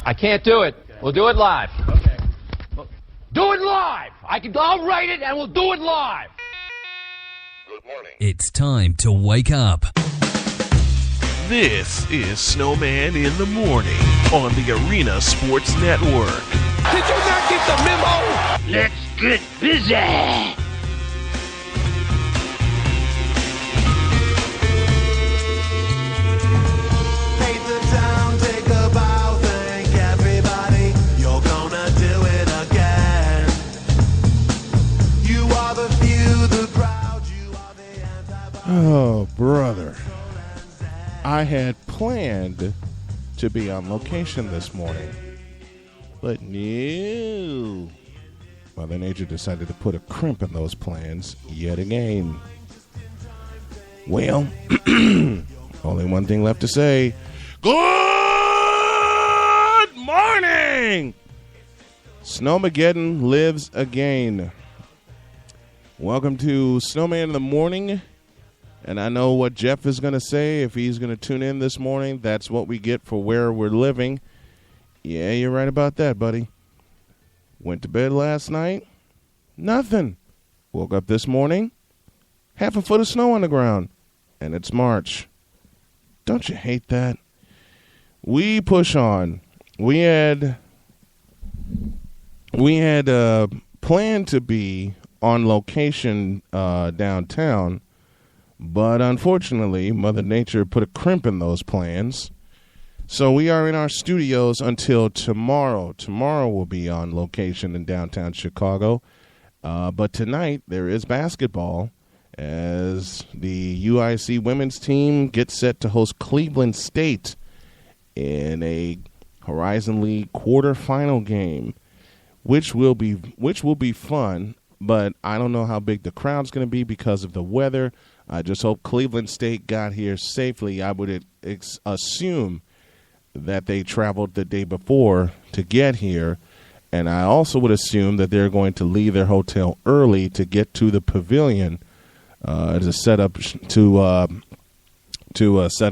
I can't do it. Okay. We'll do it live. Okay. Do it live. I'll write it and we'll do it live. Good morning. It's time to wake up. This is Snowman in the Morning on the Arena Sports Network. Did you not get the memo? Let's get busy. Oh, brother. I had planned to be on location this morning, but no. Mother Nature decided to put a crimp in those plans yet again. Well, only one thing left to say. Good morning! Snowmageddon lives again. Welcome to Snowman in the Morning. And I know what Jeff is going to say if he's going to tune in this morning. That's what we get for where we're living. Yeah, you're right about that, buddy. Went to bed last night. Nothing. Woke up this morning. Half a foot of snow on the ground. And it's March. Don't you hate that? We push on. We had planned to be on location downtown. But unfortunately, Mother Nature put a crimp in those plans. So we are in our studios until tomorrow. Tomorrow we'll be on location in downtown Chicago. But tonight there is basketball as the UIC women's team gets set to host Cleveland State in a Horizon League quarterfinal game, which will be fun. But I don't know how big the crowd's going to be because of the weather. I just hope Cleveland State got here safely. I would assume that they traveled the day before to get here. And I also would assume that they're going to leave their hotel early to get to the pavilion to set up set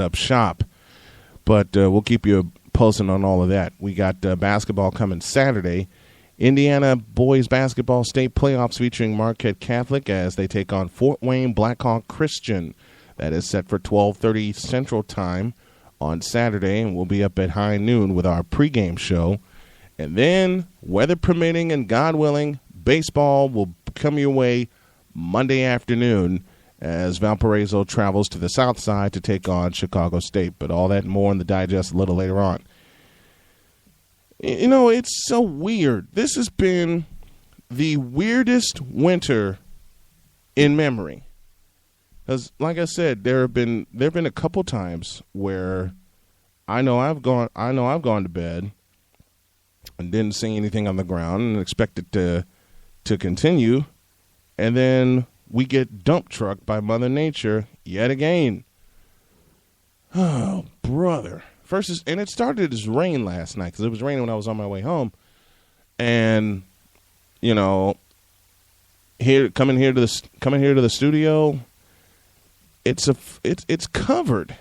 up shop. But we'll keep you posted on all of that. We got basketball coming Saturday. Indiana boys basketball state playoffs featuring Marquette Catholic as they take on Fort Wayne Blackhawk Christian. That is set for 12:30 Central Time on Saturday, and we'll be up at high noon with our pregame show. And then, weather permitting and God willing, baseball will come your way Monday afternoon as Valparaiso travels to the south side to take on Chicago State. But all that and more in the digest a little later on. You know, it's so weird. This has been the weirdest winter in memory. Because, like I said, there have been a couple times where I know I've gone to bed and didn't see anything on the ground and expected to continue, and then we get dump trucked by Mother Nature yet again. Oh, brother. And it started as rain last night because it was raining when I was on my way home, and you know, coming here to the studio, it's covered.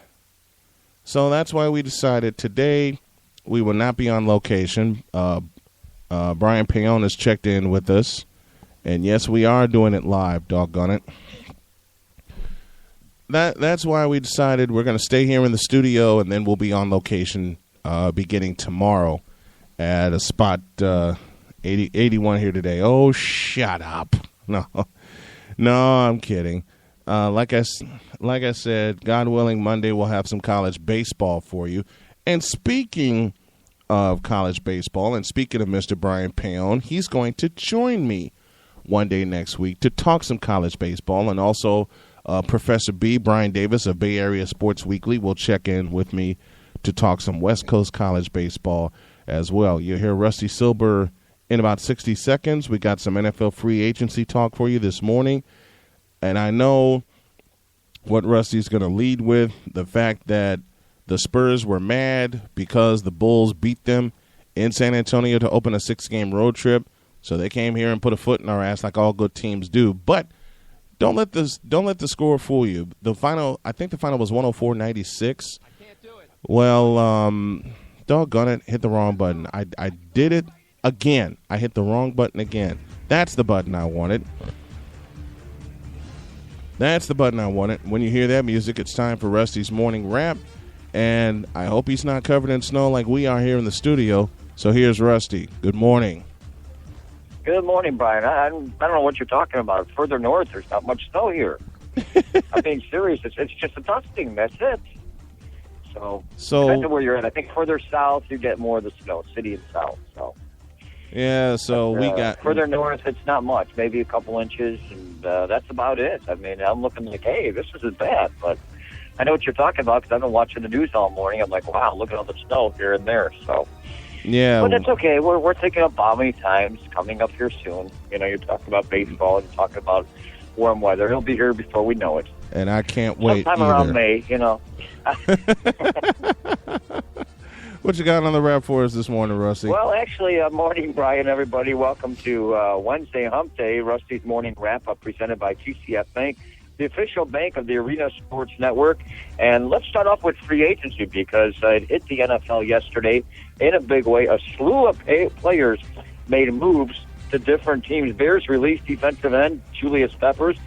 So that's why we decided today we will not be on location. Brian Payon has checked in with us, and yes, we are doing it live. Doggone it. That's why we decided we're going to stay here in the studio, and then we'll be on location beginning tomorrow at a spot 81 here today. Oh, shut up. No, I'm kidding. Like I said, God willing, Monday we'll have some college baseball for you. And speaking of college baseball, and speaking of Mr. Brian Payon, he's going to join me one day next week to talk some college baseball, and also Professor B, Brian Davis of Bay Area Sports Weekly, will check in with me to talk some West Coast college baseball as well. You'll hear Rusty Silber in about 60 seconds. We got some NFL free agency talk for you this morning. And I know what Rusty's going to lead with, the fact that the Spurs were mad because the Bulls beat them in San Antonio to open a 6-game road trip. So they came here and put a foot in our ass like all good teams do. But don't let the score fool you. I think the final was 104-96. I can't do it. Well, Doggone it, hit the wrong button. I did it again. I hit the wrong button again. That's the button I wanted. That's the button I wanted. When you hear that music, it's time for Rusty's Morning Wrap. And I hope he's not covered in snow like we are here in the studio. So here's Rusty. Good morning. Good morning, Brian. I don't know what you're talking about. Further north, there's not much snow here. I'm being serious. It's just a dusting. That's it. So depends on where you're at. I think further south, you get more of the snow, city and south. So yeah. So we got further north. It's not much. Maybe a couple inches, and that's about it. I mean, I'm looking like, hey, this isn't bad, but I know what you're talking about because I've been watching the news all morning. I'm like, wow, look at all the snow here and there. So. Yeah, but that's okay. We're thinking of balmy times coming up here soon. You know, you're talking about baseball and talking about warm weather. It'll be here before we know it. And I can't wait. Sometime around May, you know. What you got on the wrap for us this morning, Rusty? Well, actually, morning, Brian, everybody. Welcome to Wednesday Hump Day, Rusty's Morning Wrap-Up presented by TCF Bank, the official bank of the Arena Sports Network. And let's start off with free agency because it hit the NFL yesterday in a big way. A slew of players made moves to different teams. Bears released defensive end Julius Peppers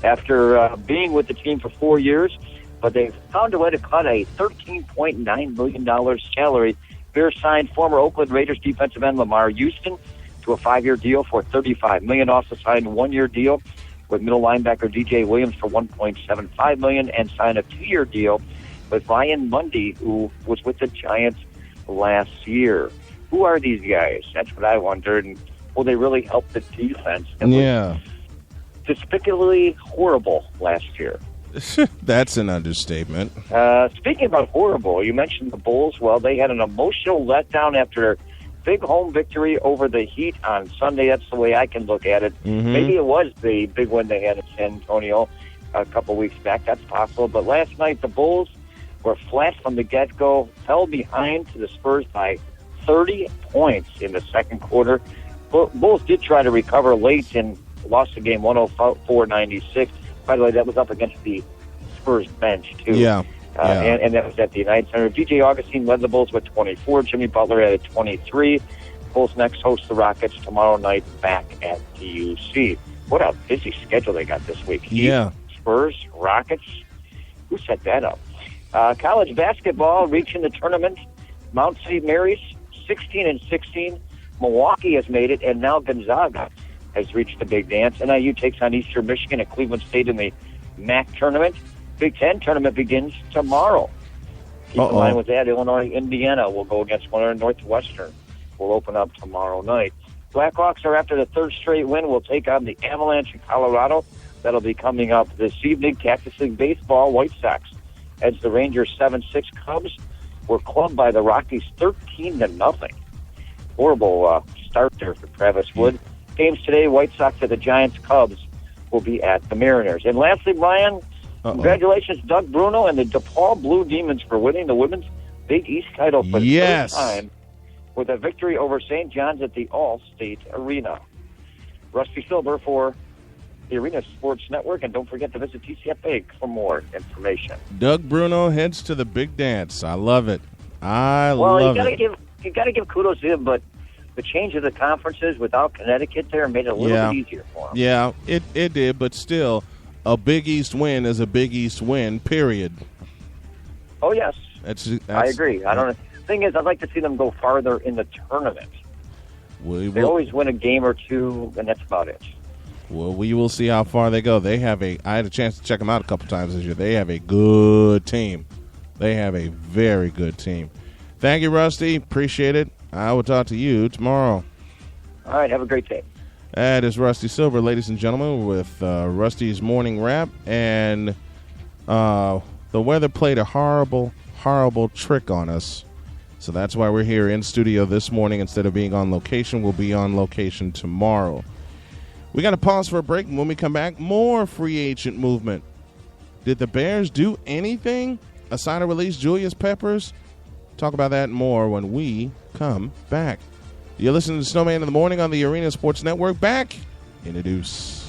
after being with the team for 4 years, but they found a way to cut a $13.9 million salary. Bears signed former Oakland Raiders defensive end Lamar Houston to a 5-year deal for $35 million. Also signed a 1-year deal with middle linebacker DJ Williams for $1.75 million and signed a 2-year deal with Ryan Mundy, who was with the Giants last year. Who are these guys? That's what I wondered. And will they really help the defense? It was despicably horrible last year. That's an understatement. Speaking about horrible, you mentioned the Bulls. Well, they had an emotional letdown after big home victory over the Heat on Sunday. That's the way I can look at it. Mm-hmm. Maybe it was the big win they had in San Antonio a couple weeks back. That's possible. But last night, the Bulls were flat from the get-go, fell behind to the Spurs by 30 points in the second quarter. Bulls did try to recover late and lost the game 104-96. By the way, that was up against the Spurs bench, too. Yeah. And that was at the United Center. DJ Augustine led the Bulls with 24. Jimmy Butler had 23. Bulls next host the Rockets tomorrow night back at the UC. What a busy schedule they got this week. Yeah. Spurs, Rockets. Who set that up? College basketball reaching the tournament. Mount St. Mary's 16-16. Milwaukee has made it, and now Gonzaga has reached the big dance. NIU takes on Eastern Michigan at Cleveland State in the MAC tournament. Big Ten tournament begins tomorrow. Keep in mind with that, Illinois, Indiana will go against one of Northwestern. Will open up tomorrow night. Blackhawks are after the third straight win. Will take on the Avalanche in Colorado. That'll be coming up this evening. Cactus League Baseball, White Sox as the Rangers 7-6. Cubs were clubbed by the Rockies 13-0. Horrible start there for Travis Wood. Games today, White Sox at the Giants. Cubs will be at the Mariners. And lastly, Brian, congratulations, Doug Bruno and the DePaul Blue Demons for winning the women's Big East title for the first time with a victory over St. John's at the All-State Arena. Rusty Silver for the Arena Sports Network, and don't forget to visit TCF Bank for more information. Doug Bruno heads to the big dance. I love it. Love it. You got to give kudos to him, but the change of the conferences without Connecticut there made it a little bit easier for him. Yeah, it did, but still, a Big East win is a Big East win, period. Oh, yes. That's I agree. I don't know. The thing is, I'd like to see them go farther in the tournament. They always win a game or two, and that's about it. Well, we will see how far they go. I had a chance to check them out a couple times this year. They have a good team. They have a very good team. Thank you, Rusty. Appreciate it. I will talk to you tomorrow. All right. Have a great day. That is Rusty Silver, ladies and gentlemen, with Rusty's Morning Wrap. And the weather played a horrible, horrible trick on us. So that's why we're here in studio this morning. Instead of being on location, we'll be on location tomorrow. We got to pause for a break. When we come back, more free agent movement. Did the Bears do anything aside of release Julius Peppers? Talk about that and more when we come back. You're listening to Snowman in the Morning on the Arena Sports Network. Back in the Deuce.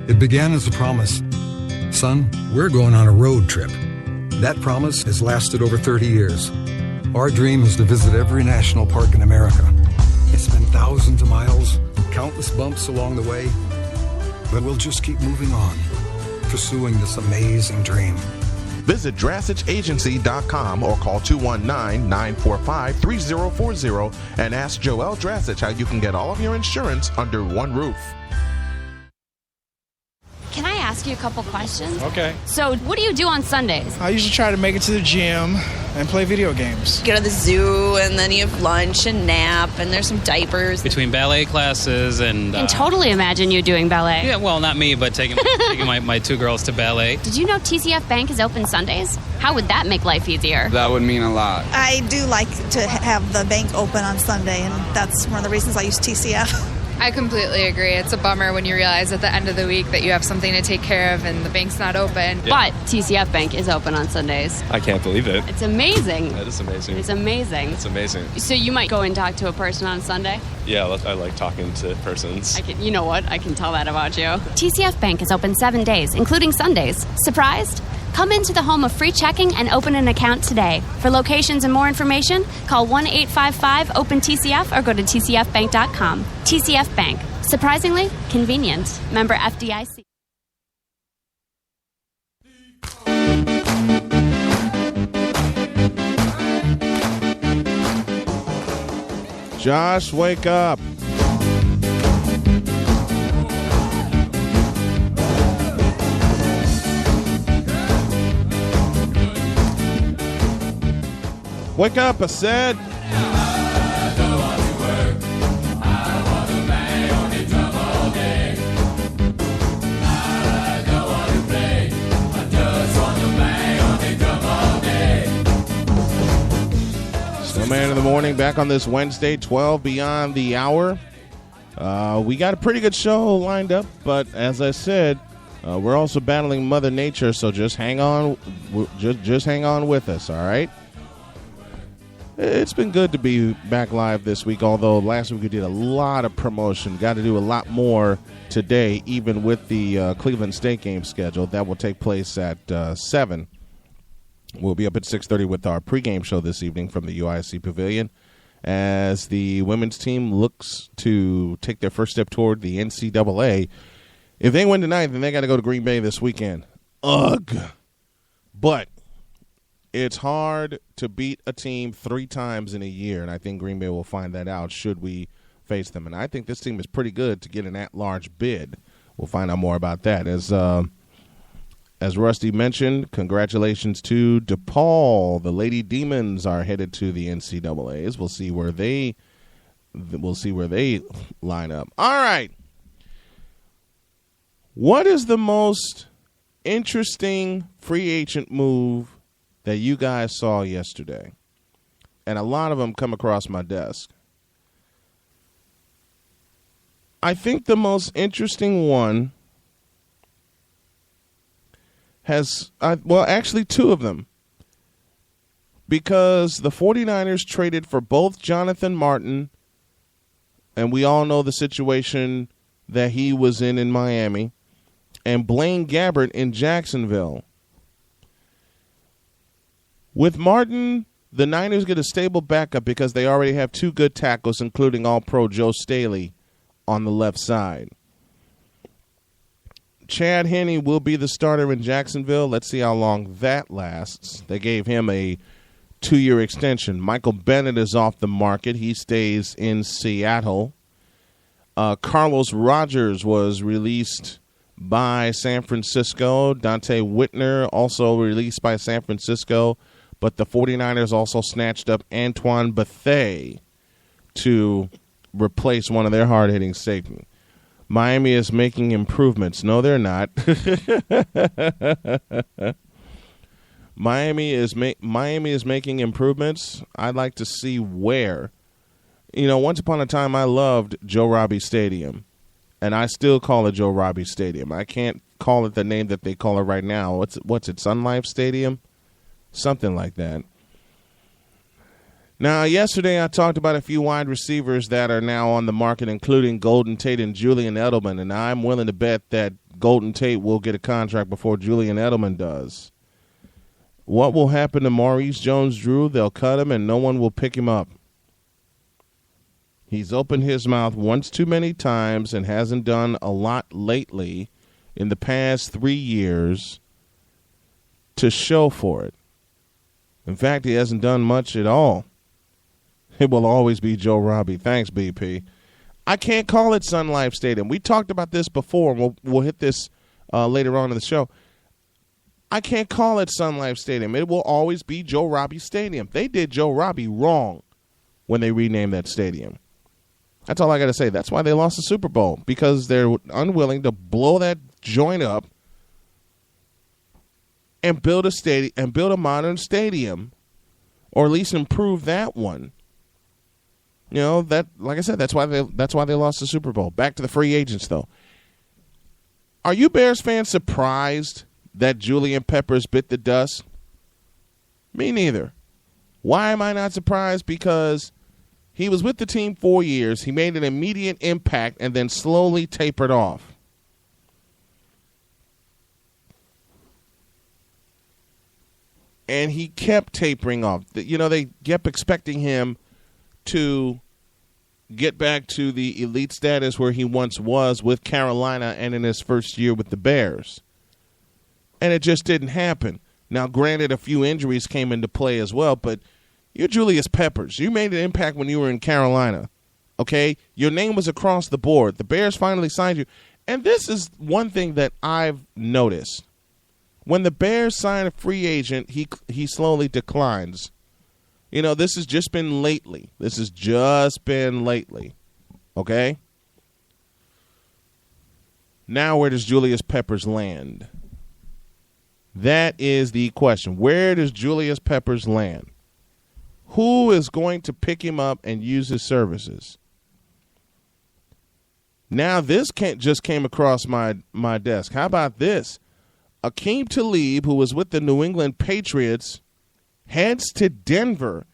It began as a promise. Son, we're going on a road trip. That promise has lasted over 30 years. Our dream is to visit every national park in America. It's been thousands of miles, countless bumps along the way, but we'll just keep moving on, pursuing this amazing dream. Visit DrassichAgency.com or call 219-945-3040 and ask Joel Drassich how you can get all of your insurance under one roof. Can I ask you a couple questions? Okay. So, what do you do on Sundays? I usually try to make it to the gym and play video games. Go to the zoo, and then you have lunch and nap, and there's some diapers. Between ballet classes and... I can totally imagine you doing ballet. Yeah, well, not me, but taking my two girls to ballet. Did you know TCF Bank is open Sundays? How would that make life easier? That would mean a lot. I do like to have the bank open on Sunday, and that's one of the reasons I use TCF. I completely agree. It's a bummer when you realize at the end of the week that you have something to take care of and the bank's not open. Yeah. But TCF Bank is open on Sundays. I can't believe it. It's amazing. That is amazing. It's amazing. It's amazing. So you might go and talk to a person on Sunday? Yeah, I like talking to persons. You know what? I can tell that about you. TCF Bank is open 7 days, including Sundays. Surprised? Come into the home of free checking and open an account today. For locations and more information, call 1-855-OPEN-TCF or go to tcfbank.com. TCF Bank. Surprisingly convenient. Member FDIC. Josh, wake up. Wake up, I said. Snowman in the morning, back on this Wednesday, 12 beyond the hour. We got a pretty good show lined up, but as I said, we're also battling Mother Nature, so just hang on, just hang on with us, all right? It's been good to be back live this week, although last week we did a lot of promotion. Got to do a lot more today, even with the Cleveland State game scheduled. That will take place at 7. We'll be up at 6:30 with our pregame show this evening from the UIC Pavilion as the women's team looks to take their first step toward the NCAA. If they win tonight, then they got to go to Green Bay this weekend. Ugh. But it's hard to beat a team 3 times in a year, and I think Green Bay will find that out should we face them. And I think this team is pretty good to get an at-large bid. We'll find out more about that. As Rusty mentioned, congratulations to DePaul. The Lady Demons are headed to the NCAAs. We'll see where they line up. All right. What is the most interesting free agent move that you guys saw yesterday? And a lot of them come across my desk. I think the most interesting one has, actually 2 of them. Because the 49ers traded for both Jonathan Martin, and we all know the situation that he was in Miami, and Blaine Gabbert in Jacksonville. With Martin, the Niners get a stable backup because they already have 2 good tackles, including All-Pro Joe Staley on the left side. Chad Henne will be the starter in Jacksonville. Let's see how long that lasts. They gave him a 2-year extension. Michael Bennett is off the market. He stays in Seattle. Carlos Rogers was released by San Francisco. Dante Whitner also released by San Francisco. But the 49ers also snatched up Antoine Bethea to replace one of their hard-hitting safety. Miami is making improvements. No, they're not. Miami is making improvements. I'd like to see where. Once upon a time I loved Joe Robbie Stadium, and I still call it Joe Robbie Stadium. I can't call it the name that they call it right now. What's it, Sun Life Stadium? Something like that. Now, yesterday I talked about a few wide receivers that are now on the market, including Golden Tate and Julian Edelman, and I'm willing to bet that Golden Tate will get a contract before Julian Edelman does. What will happen to Maurice Jones-Drew? They'll cut him, and no one will pick him up. He's opened his mouth once too many times and hasn't done a lot lately in the past 3 years to show for it. In fact, he hasn't done much at all. It will always be Joe Robbie. Thanks, BP. I can't call it Sun Life Stadium. We talked about this before, and we'll hit this later on in the show. I can't call it Sun Life Stadium. It will always be Joe Robbie Stadium. They did Joe Robbie wrong when they renamed that stadium. That's all I got to say. That's why they lost the Super Bowl, because they're unwilling to blow that joint up and build a stadium and build a modern stadium, or at least improve that one. You know, that, like I said, that's why they lost the Super Bowl. Back to the free agents, though. Are you Bears fans surprised that Julian Peppers bit the dust? Me neither. Why am I not surprised? Because he was with the team 4 years. He made an immediate impact and then slowly tapered off. And he kept tapering off. You know, they kept expecting him to get back to the elite status where he once was with Carolina and in his first year with the Bears. And it just didn't happen. Now, granted, a few injuries came into play as well, but you're Julius Peppers. You made an impact when you were in Carolina, okay? Your name was across the board. The Bears finally signed you. And this is one thing that I've noticed. When the Bears sign a free agent, he slowly declines. You know, this has just been lately. Okay? Now, where does Julius Peppers land? That is the question. Where does Julius Peppers land? Who is going to pick him up and use his services? Now, this just came across my desk. How about this? Akeem Talib, who was with the New England Patriots, heads to Denver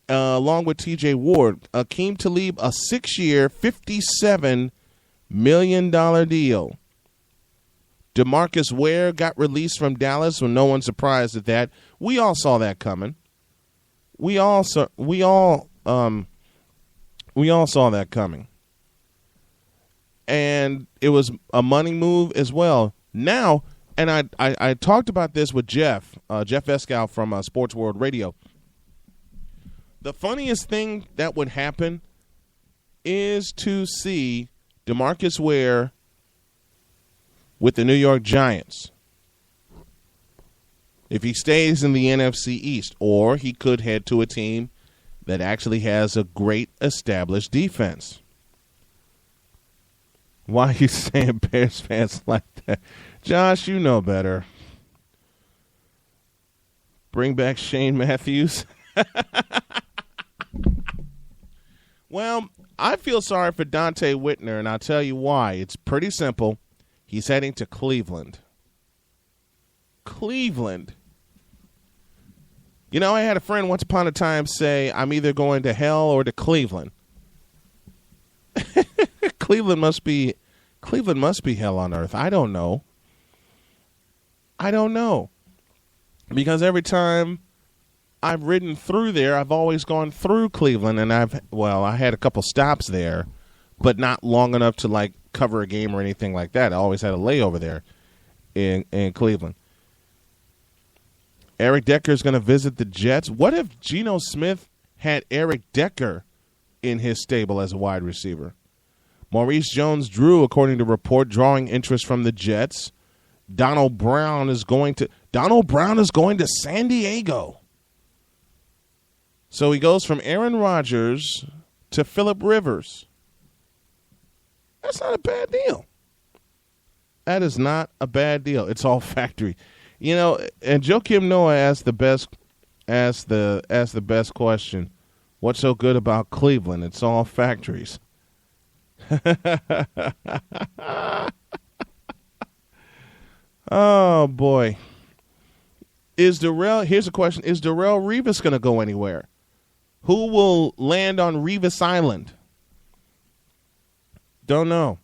along with T.J. Ward. Akeem Talib, a 6-year, $57 million deal. DeMarcus Ware got released from Dallas, so no one's surprised at that. We all saw that coming. We all saw that coming. And it was a money move as well. Now, and I talked about this with Jeff Escal from Sports World Radio. The funniest thing that would happen is to see DeMarcus Ware with the New York Giants if he stays in the NFC East, or he could head to a team that actually has a great established defense. Why are you saying Bears fans like that? Josh, you know better. Bring back Shane Matthews. Well, I feel sorry for Dante Whitner, and I'll tell you why. It's pretty simple. He's heading to Cleveland. Cleveland. You know, I had a friend once upon a time say, I'm either going to hell or to Cleveland. Cleveland must be hell on earth. I don't know. Because every time I've ridden through there, I've always gone through Cleveland, and I had a couple stops there, but not long enough to like cover a game or anything like that. I always had a layover there in Cleveland. Eric Decker is going to visit the Jets. What if Geno Smith had Eric Decker in his stable as a wide receiver? Maurice Jones-Drew, according to report, drawing interest from the Jets. Donald Brown is going to San Diego. So he goes from Aaron Rodgers to Phillip Rivers. That's not a bad deal. That is not a bad deal. It's all factory. You know, and Joakim Noah asked the best question. What's so good about Cleveland? It's all factories. Oh boy. Here's a question. Is Darrelle Revis going to go anywhere? Who will land on Revis Island? Don't know.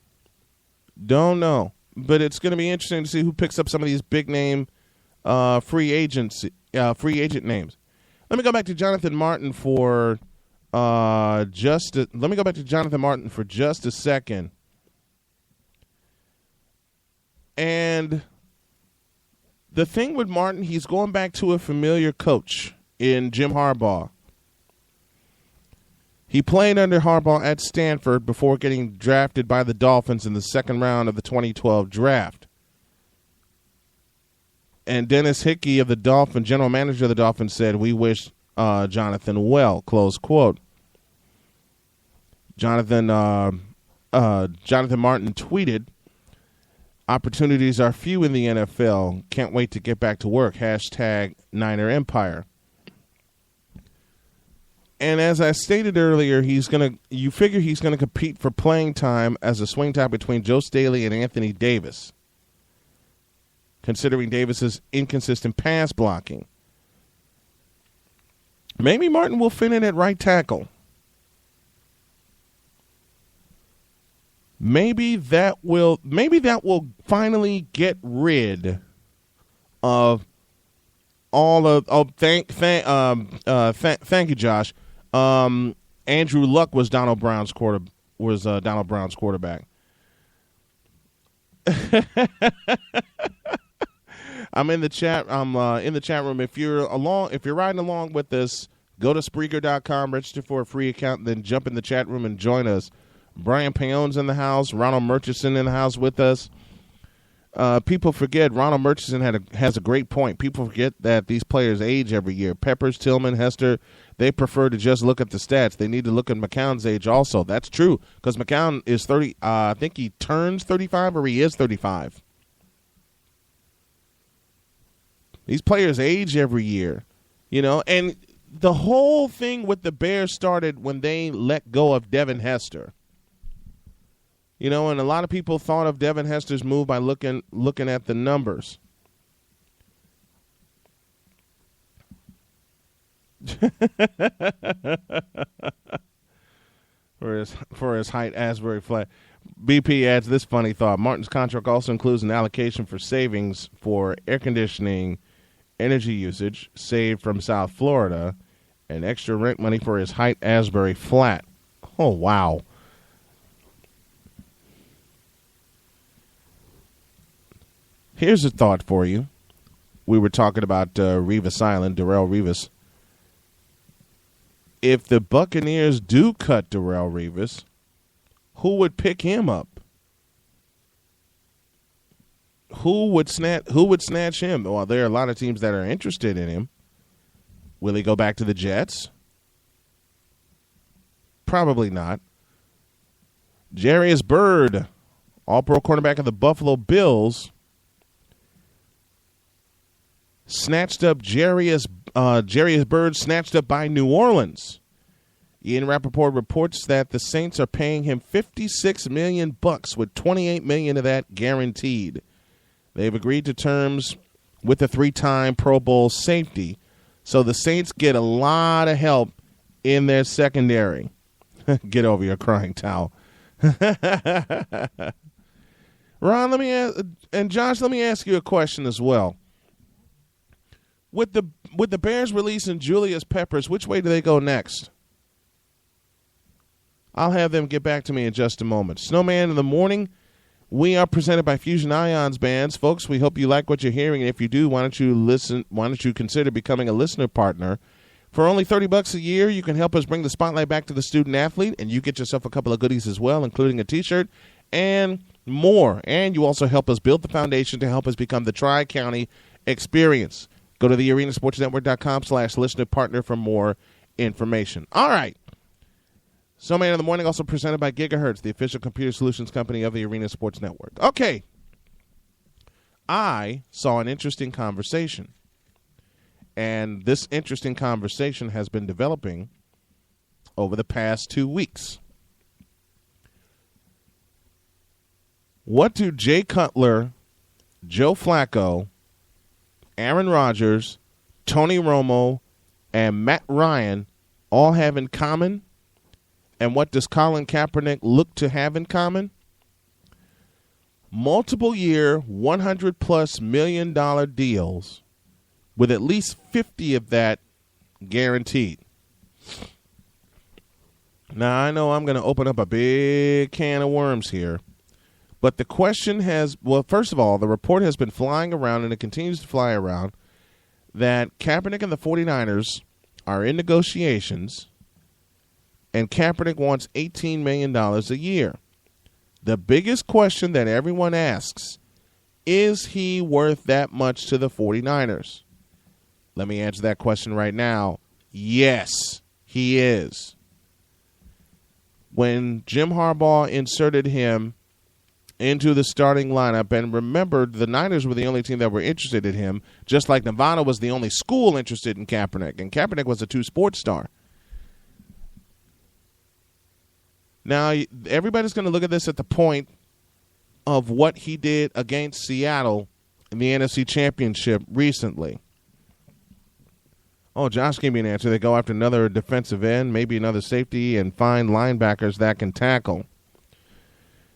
But it's going to be interesting to see who picks up some of these big name free agent names. Let me go back to Jonathan Martin for just a second. And the thing with Martin, he's going back to a familiar coach in Jim Harbaugh. He played under Harbaugh at Stanford before getting drafted by the Dolphins in the second round of the 2012 draft. And Dennis Hickey of the Dolphins, general manager of the Dolphins, said, "We wish Jonathan well," close quote. Jonathan Martin tweeted, "Opportunities are few in the NFL. Can't wait to get back to work. #Niner Empire." And as I stated earlier, you figure he's gonna compete for playing time as a swing type between Joe Staley and Anthony Davis, considering Davis's inconsistent pass blocking. Maybe Martin will fit in at right tackle. Maybe that will finally get rid of all of. Oh, thank you, Josh. Andrew Luck was Donald Brown's quarterback. I'm in the chat. I'm in the chat room. If you're riding along with us, go to Spreaker.com, register for a free account, and then jump in the chat room and join us. Brian Payone's in the house. Ronald Murchison in the house with us. People forget Ronald Murchison has a great point. People forget that these players age every year. Peppers, Tillman, Hester, they prefer to just look at the stats. They need to look at McCown's age also. That's true because McCown is 30. I think he turns 35 or he is 35. These players age every year, and the whole thing with the Bears started when they let go of Devin Hester. And a lot of people thought of Devin Hester's move by looking at the numbers. for his height, Asbury Flat. BP adds this funny thought. Martin's contract also includes an allocation for savings for air conditioning, energy usage saved from South Florida, and extra rent money for his height, Asbury Flat. Oh, wow. Here's a thought for you. We were talking about Revis Island, Darrelle Revis. If the Buccaneers do cut Darrelle Revis, who would pick him up? Who would snatch him? Well, there are a lot of teams that are interested in him. Will he go back to the Jets? Probably not. Jarius Byrd, all-pro cornerback of the Buffalo Bills, snatched up Jarius Byrd, snatched up by New Orleans. Ian Rappaport reports that the Saints are paying him $56 million, with $28 million of that guaranteed. They've agreed to terms with the three-time Pro Bowl safety, so the Saints get a lot of help in their secondary. Get over your crying towel. Ron, and Josh, let me ask you a question as well. With the Bears releasing Julius Peppers, which way do they go next? I'll have them get back to me in just a moment. Snowman in the Morning, we are presented by Fusion Ions Bands. Folks, we hope you like what you're hearing, and if you do, why don't you consider becoming a listener partner? For only $30 a year, you can help us bring the spotlight back to the student-athlete, and you get yourself a couple of goodies as well, including a T-shirt and more. And you also help us build the foundation to help us become the Tri-County experience. Go to thearenasportsnetwork.com/listener partner for more information. All right. Snowman in the Morning, also presented by Gigahertz, the official computer solutions company of the Arena Sports Network. Okay. I saw an interesting conversation. And this interesting conversation has been developing over the past 2 weeks. What do Jay Cutler, Joe Flacco, Aaron Rodgers, Tony Romo, and Matt Ryan all have in common? And what does Colin Kaepernick look to have in common? Multiple year, $100+ million deals with at least 50 of that guaranteed. Now, I know I'm going to open up a big can of worms here, but the question has, well, first of all, the report has been flying around, and it continues to fly around, that Kaepernick and the 49ers are in negotiations, and Kaepernick wants $18 million a year. The biggest question that everyone asks, is he worth that much to the 49ers? Let me answer that question right now. Yes, he is. When Jim Harbaugh inserted him into the starting lineup, and remember, the Niners were the only team that were interested in him, just like Nevada was the only school interested in Kaepernick, and Kaepernick was a two-sport star. Now, everybody's going to look at this at the point of what he did against Seattle in the NFC Championship recently. Oh, Josh gave me an answer. They go after another defensive end, maybe another safety, and find linebackers that can tackle.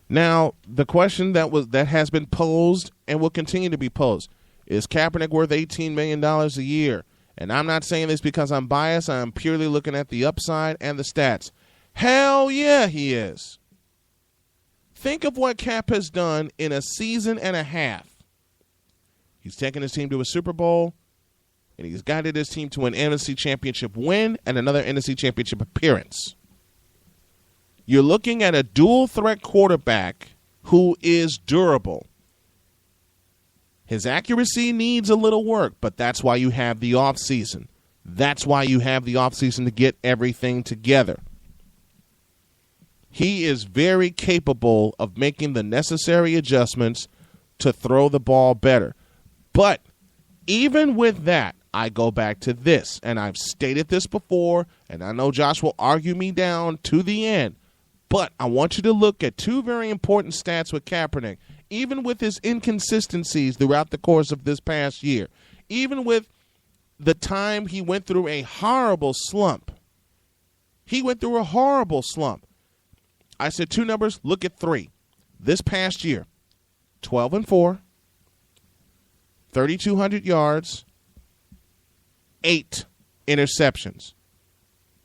Now, the question that has been posed and will continue to be posed, is Kaepernick worth $18 million a year? And I'm not saying this because I'm biased. I'm purely looking at the upside and the stats. Hell yeah, he is. Think of what Cap has done in a season and a half. He's taken his team to a Super Bowl, and he's guided his team to an NFC Championship win and another NFC Championship appearance. You're looking at a dual-threat quarterback who is durable. His accuracy needs a little work, but that's why you have the offseason. That's why you have the offseason to get everything together. He is very capable of making the necessary adjustments to throw the ball better. But even with that, I go back to this, and I've stated this before, and I know Josh will argue me down to the end, but I want you to look at two very important stats with Kaepernick, even with his inconsistencies throughout the course of this past year, even with the time he went through a horrible slump. He went through a horrible slump. I said two numbers, look at three. This past year, 12-4, 3,200 yards, 8 interceptions,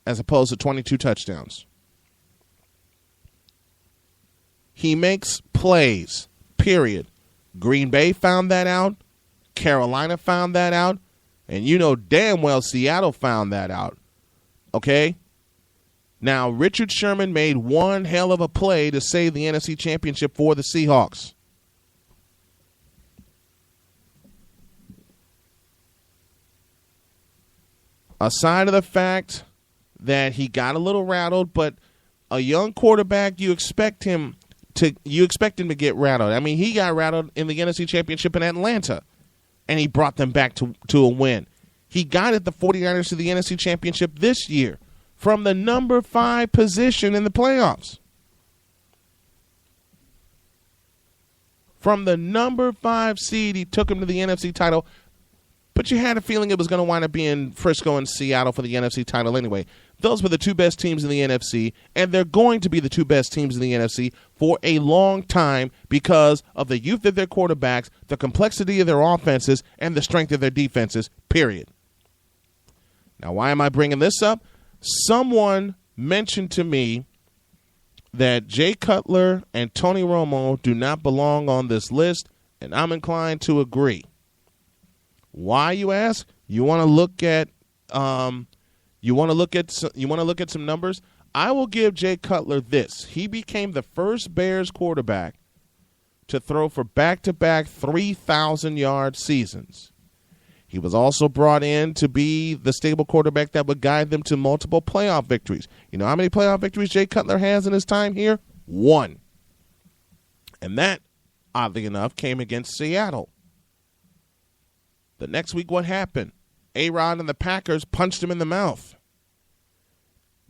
as opposed to 22 touchdowns. He makes plays, period. Green Bay found that out. Carolina found that out. And you know damn well Seattle found that out. Okay? Now, Richard Sherman made one hell of a play to save the NFC Championship for the Seahawks. Aside of the fact that he got a little rattled, but a young quarterback, you expect him to get rattled. I mean, he got rattled in the NFC Championship in Atlanta, and he brought them back to a win. He guided the 49ers to the NFC Championship this year from the number 5 position in the playoffs. From the number 5 seed, he took him to the NFC title. But you had a feeling it was going to wind up being Frisco and Seattle for the NFC title anyway. Those were the two best teams in the NFC, and they're going to be the two best teams in the NFC for a long time because of the youth of their quarterbacks, the complexity of their offenses, and the strength of their defenses, period. Now, why am I bringing this up? Someone mentioned to me that Jay Cutler and Tony Romo do not belong on this list, and I'm inclined to agree. Why, you ask? You want to look at some numbers? I will give Jay Cutler this. He became the first Bears quarterback to throw for back-to-back 3,000-yard seasons. He was also brought in to be the stable quarterback that would guide them to multiple playoff victories. You know how many playoff victories Jay Cutler has in his time here? 1. And that, oddly enough, came against Seattle. The next week, what happened? A-Rod and the Packers punched him in the mouth.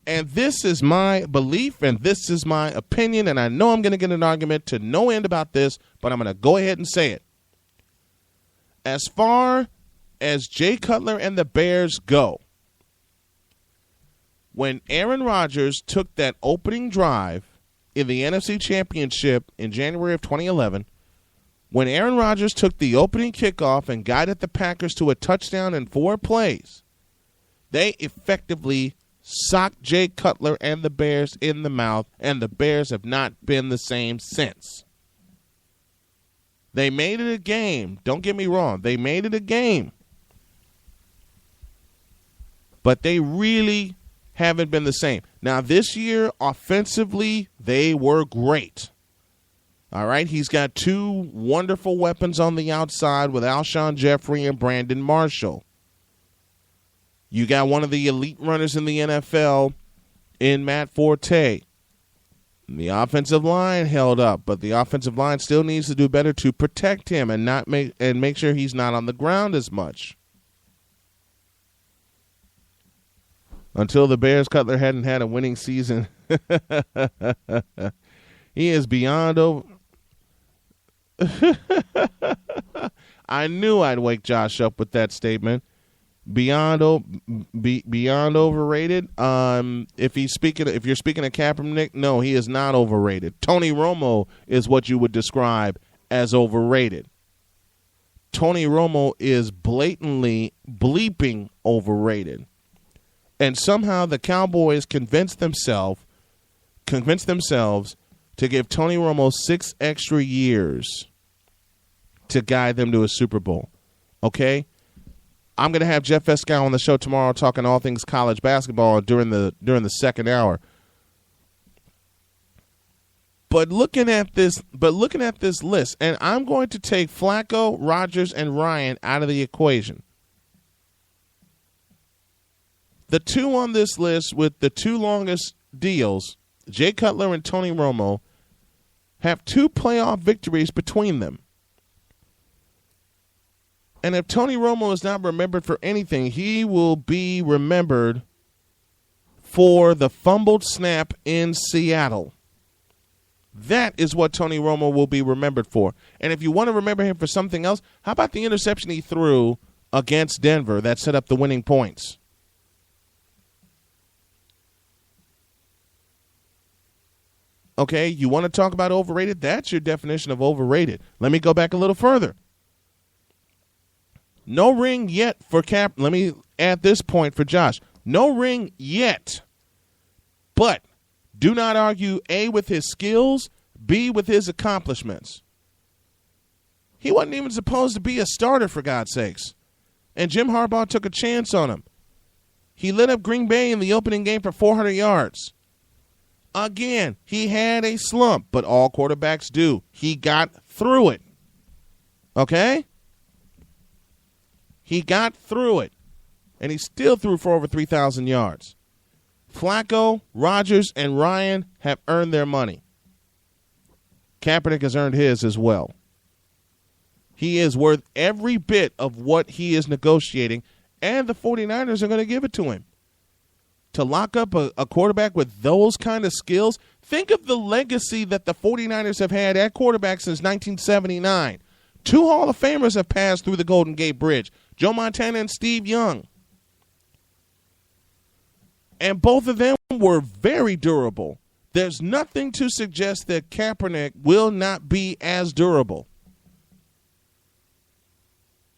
And this is my belief, and this is my opinion, and I know I'm going to get an argument to no end about this, but I'm going to go ahead and say it. As far as Jay Cutler and the Bears go, when Aaron Rodgers took that opening drive in the NFC Championship in January of 2011, when Aaron Rodgers took the opening kickoff and guided the Packers to a touchdown in 4 plays, they effectively socked Jay Cutler and the Bears in the mouth, and the Bears have not been the same since. They made it a game. Don't get me wrong. They made it a game. But they really haven't been the same. Now, this year, offensively, they were great. All right, he's got 2 wonderful weapons on the outside with Alshon Jeffrey and Brandon Marshall. You got one of the elite runners in the NFL in Matt Forte. The offensive line held up, but the offensive line still needs to do better to protect him and make sure he's not on the ground as much. Until the Bears, Cutler hadn't had a winning season. He is beyond over. I knew I'd wake Josh up with that statement. Beyond overrated. If you're speaking of Kaepernick, no, he is not overrated. Tony Romo is what you would describe as overrated. Tony Romo is blatantly bleeping overrated. And somehow the Cowboys convinced themselves to give Tony Romo 6 extra years to guide them to a Super Bowl. Okay? I'm going to have Jeff Escow on the show tomorrow talking all things college basketball during the second hour. But looking at this list, and I'm going to take Flacco, Rodgers, and Ryan out of the equation. The 2 on this list with the 2 longest deals, Jay Cutler and Tony Romo, have 2 playoff victories between them. And if Tony Romo is not remembered for anything, he will be remembered for the fumbled snap in Seattle. That is what Tony Romo will be remembered for. And if you want to remember him for something else, how about the interception he threw against Denver that set up the winning points? Okay, you want to talk about overrated? That's your definition of overrated. Let me go back a little further. No ring yet for Cap. Let me add this point for Josh. No ring yet. But do not argue A, with his skills, B, with his accomplishments. He wasn't even supposed to be a starter, for God's sakes. And Jim Harbaugh took a chance on him. He lit up Green Bay in the opening game for 400 yards. Again, he had a slump, but all quarterbacks do. He got through it. Okay? He got through it, and he still threw for over 3,000 yards. Flacco, Rodgers, and Ryan have earned their money. Kaepernick has earned his as well. He is worth every bit of what he is negotiating, and the 49ers are going to give it to him. To lock up a quarterback with those kind of skills, think of the legacy that the 49ers have had at quarterback since 1979. 2 Hall of Famers have passed through the Golden Gate Bridge, Joe Montana and Steve Young. And both of them were very durable. There's nothing to suggest that Kaepernick will not be as durable.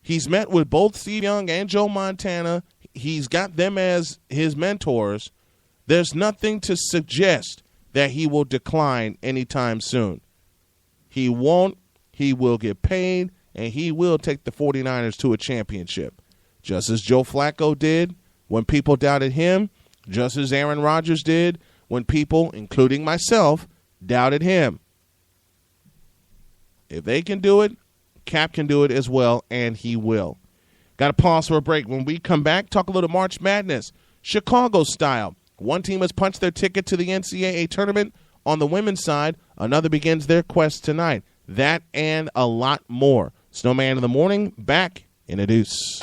He's met with both Steve Young and Joe Montana. He's got them as his mentors. There's nothing to suggest that he will decline anytime soon. He won't. He will get paid, and he will take the 49ers to a championship. Just as Joe Flacco did when people doubted him, just as Aaron Rodgers did when people, including myself, doubted him. If they can do it, Cap can do it as well, and he will. Got to pause for a break. When we come back, talk a little March Madness, Chicago style. One team has punched their ticket to the NCAA tournament on the women's side. Another begins their quest tonight. That and a lot more. Snowman in the Morning, back in a deuce.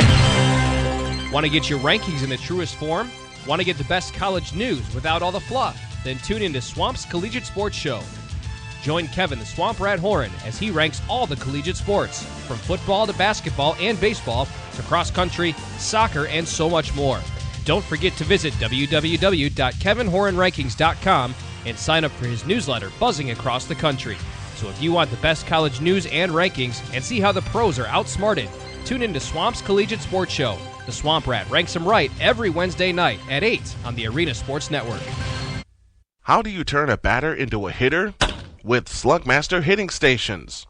Want to get your rankings in the truest form? Want to get the best college news without all the fluff? Then tune into Swamp's Collegiate Sports Show. Join Kevin the Swamp Rat Horan as he ranks all the collegiate sports, from football to basketball and baseball to cross country, soccer, and so much more. Don't forget to visit www.kevinhoranrankings.com and sign up for his newsletter buzzing across the country. So if you want the best college news and rankings and see how the pros are outsmarted, tune in to Swamp's Collegiate Sports Show. The Swamp Rat ranks them right every Wednesday night at 8 on the Arena Sports Network. How do you turn a batter into a hitter? With Slugmaster Hitting Stations.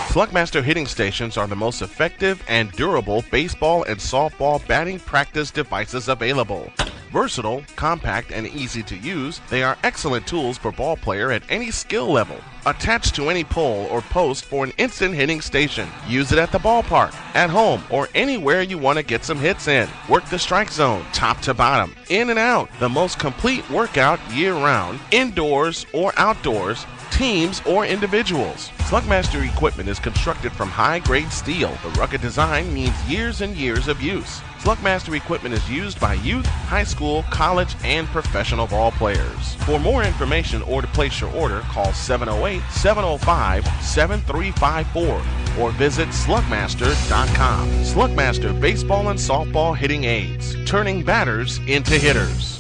Slugmaster Hitting Stations are the most effective and durable baseball and softball batting practice devices available. Versatile, compact, and easy to use, they are excellent tools for ball player at any skill level. Attached to any pole or post for an instant hitting station. Use it at the ballpark, at home, or anywhere you want to get some hits in. Work the strike zone, top to bottom, in and out. The most complete workout year-round, indoors or outdoors, teams or individuals. Slugmaster equipment is constructed from high-grade steel. The rugged design means years and years of use. Slugmaster equipment is used by youth, high school, college, and professional ball players. For more information or to place your order, call 708-705-7354 or visit slugmaster.com. Slugmaster baseball and softball hitting aids, turning batters into hitters.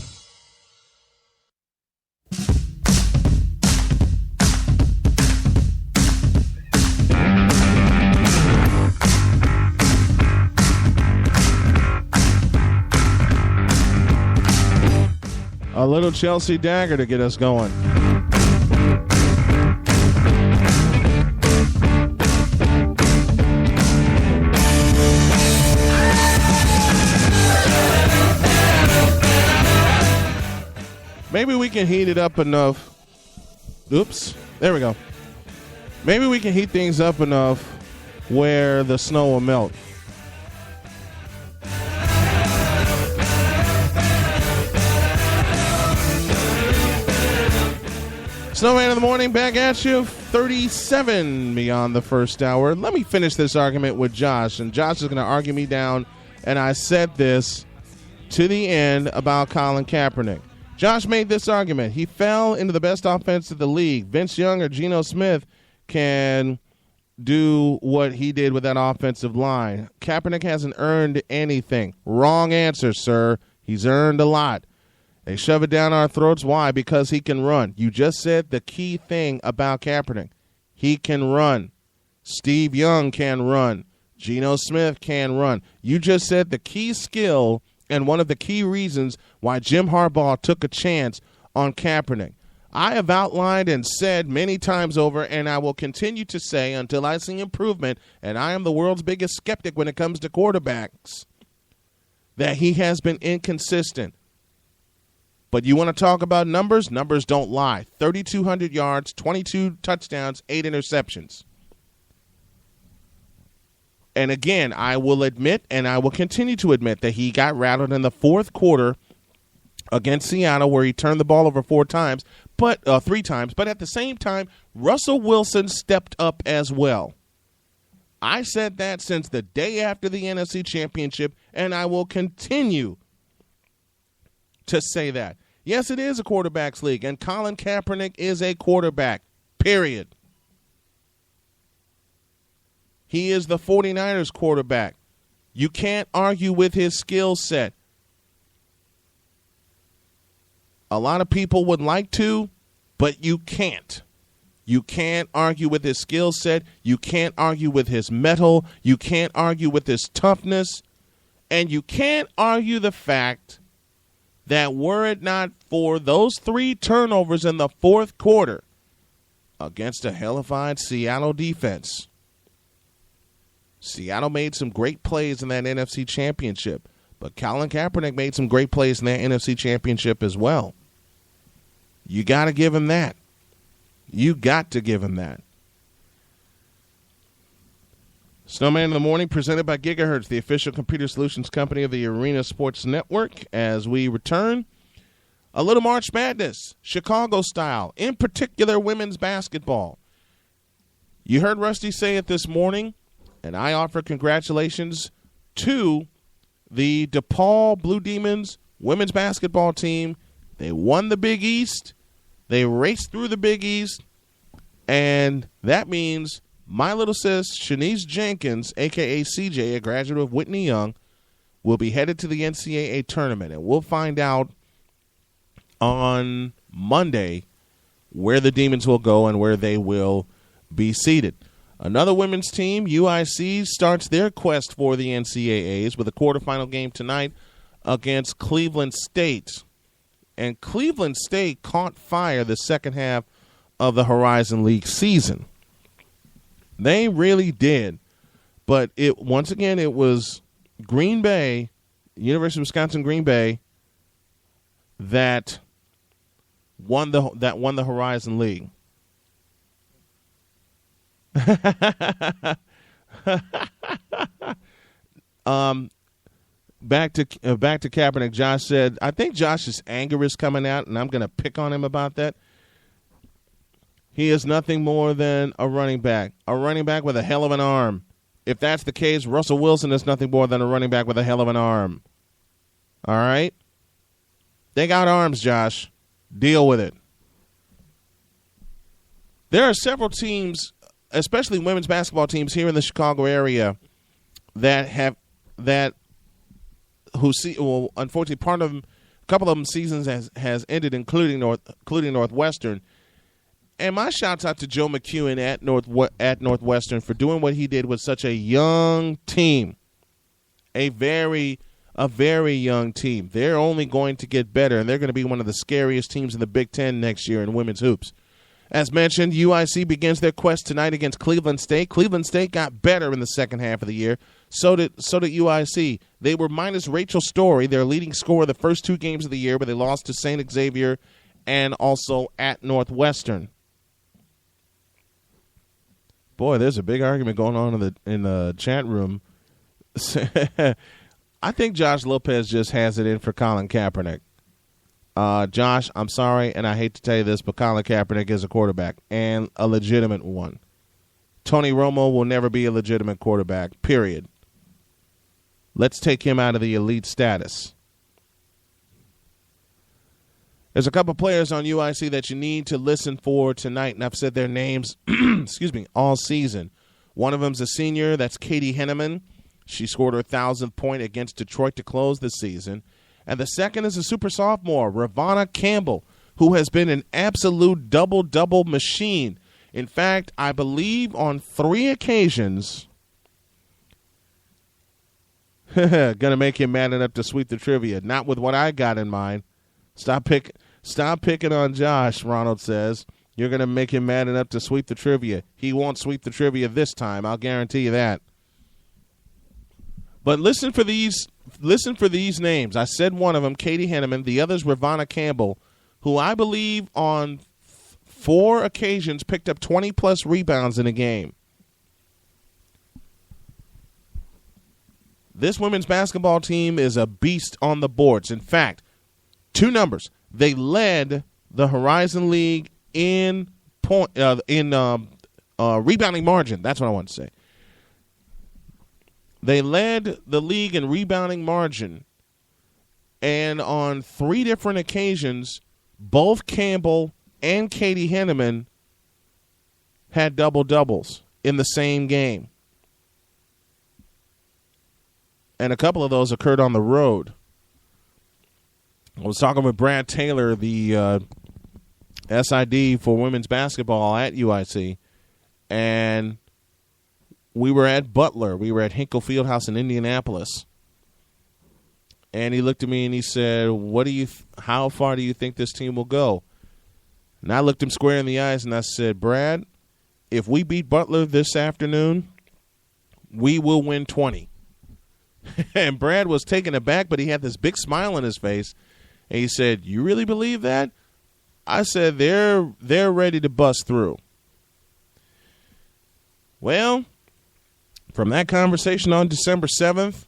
A little Chelsea Dagger to get us going. Maybe we can heat it up enough. Oops. There we go. Maybe we can heat things up enough where the snow will melt. Snowman in the morning, back at you. 37 beyond the first hour. Let me finish this argument with Josh, and Josh is going to argue me down, and I said this to the end about Colin Kaepernick. Josh made this argument. He fell into the best offense of the league. Vince Young or Geno Smith can do what he did with that offensive line. Kaepernick hasn't earned anything. Wrong answer, sir. He's earned a lot. They shove it down our throats. Why? Because he can run. You just said the key thing about Kaepernick. He can run. Steve Young can run. Geno Smith can run. You just said the key skill and one of the key reasons why Jim Harbaugh took a chance on Kaepernick. I have outlined and said many times over, and I will continue to say until I see improvement, and I am the world's biggest skeptic when it comes to quarterbacks, that he has been inconsistent. But you want to talk about numbers? Numbers don't lie. 3,200 yards, 22 touchdowns, 8 interceptions. And again, I will admit, and I will continue to admit, that he got rattled in the fourth quarter against Seattle where he turned the ball over 3 times. But at the same time, Russell Wilson stepped up as well. I said that since the day after the NFC Championship, and I will continue to say that. Yes, it is a quarterback's league, and Colin Kaepernick is a quarterback, period. He is the 49ers quarterback. You can't argue with his skill set. A lot of people would like to, but you can't. You can't argue with his skill set. You can't argue with his mettle. You can't argue with his toughness. And you can't argue the fact that were it not for those 3 turnovers in the fourth quarter against a hellified Seattle defense. Seattle made some great plays in that NFC Championship, but Colin Kaepernick made some great plays in that NFC Championship as well. You got to give him that. You got to give him that. Snowman in the Morning, presented by Gigahertz, the official computer solutions company of the Arena Sports Network. As we return, a little March Madness, Chicago style, in particular women's basketball. You heard Rusty say it this morning, and I offer congratulations to the DePaul Blue Demons women's basketball team. They won the Big East. They raced through the Big East, and that means my little sis, Shanice Jenkins, a.k.a. CJ, a graduate of Whitney Young, will be headed to the NCAA tournament, and we'll find out on Monday where the Demons will go and where they will be seated. Another women's team, UIC, starts their quest for the NCAAs with a quarterfinal game tonight against Cleveland State. And Cleveland State caught fire the second half of the Horizon League season. They really did. But once again, it was Green Bay, University of Wisconsin Green Bay, that won the Horizon League. Back to Kaepernick. Josh said, I think Josh's anger is coming out, and I'm going to pick on him about that. He is nothing more than a running back with a hell of an arm. If that's the case, Russell Wilson is nothing more than a running back with a hell of an arm. All right? They got arms, Josh. Deal with it. There are several teams, especially women's basketball teams here in the Chicago area, unfortunately, a couple of them seasons has ended, including Northwestern. And my shouts out to Joe McEwen at Northwestern for doing what he did with such a young team, a very young team. They're only going to get better, and they're going to be one of the scariest teams in the Big Ten next year in women's hoops. As mentioned, UIC begins their quest tonight against Cleveland State. Cleveland State got better in the second half of the year. So did UIC. They were minus Rachel Story, their leading scorer the first two games of the year, but they lost to St. Xavier and also at Northwestern. Boy, there's a big argument going on in the chat room. I think Josh Lopez just has it in for Colin Kaepernick. Josh, I'm sorry, and I hate to tell you this, but Colin Kaepernick is a quarterback, and a legitimate one. Tony Romo will never be a legitimate quarterback, period. Let's take him out of the elite status. There's a couple players on UIC that you need to listen for tonight, and I've said their names all season. One of them's a senior. That's Katie Henneman. She scored her 1,000th point against Detroit to close the season. And the second is a super sophomore, Ravonna Campbell, who has been an absolute double-double machine. In fact, I believe on 3 occasions, gonna make him mad enough to sweep the trivia. Not with what I got in mind. Stop picking on Josh, Ronald says. You're gonna make him mad enough to sweep the trivia. He won't sweep the trivia this time, I'll guarantee you that. But listen for these names. I said one of them, Katie Henneman. The other's Ravonna Campbell, who I believe on 4 occasions picked up 20-plus rebounds in a game. This women's basketball team is a beast on the boards. In fact, 2 numbers. They led the Horizon League in rebounding margin. That's what I want to say. They led the league in rebounding margin, and on 3 different occasions, both Campbell and Katie Henneman had double-doubles in the same game. And a couple of those occurred on the road. I was talking with Brad Taylor, the SID for women's basketball at UIC, and we were at Butler. We were at Hinkle Fieldhouse in Indianapolis. And he looked at me and he said, how far do you think this team will go? And I looked him square in the eyes and I said, Brad, if we beat Butler this afternoon, we will win 20. And Brad was taken aback, but he had this big smile on his face. And he said, you really believe that? I said, they're ready to bust through. Well, from that conversation on December 7th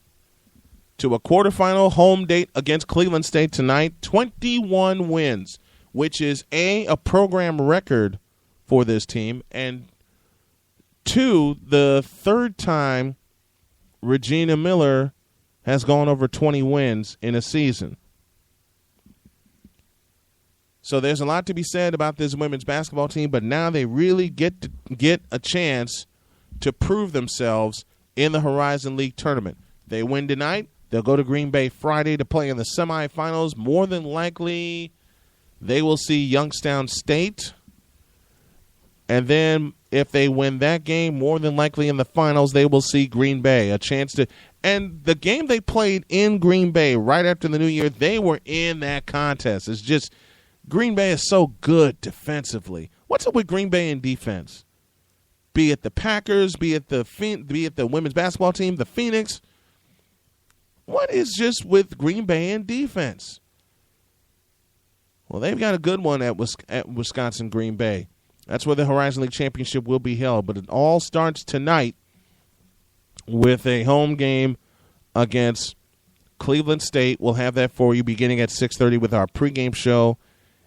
to a quarterfinal home date against Cleveland State tonight, 21 wins, which is a program record for this team, and 2, the third time Regina Miller has gone over 20 wins in a season. So there's a lot to be said about this women's basketball team, but now they really get a chance to prove themselves in the Horizon League tournament. They win tonight, They'll go to Green Bay Friday to play in the semifinals. More than likely, they will see Youngstown State. And then if they win that game, more than likely in the finals, they will see Green Bay. A chance to – and the game they played in Green Bay right after the New Year, they were in that contest. It's just Green Bay is so good defensively. What's up with Green Bay in defense? Be it the Packers, be it the women's basketball team, the Phoenix. What is just with Green Bay in defense? Well, they've got a good one at Wisconsin Green Bay. That's where the Horizon League Championship will be held. But it all starts tonight with a home game against Cleveland State. We'll have that for you beginning at 6:30 with our pregame show.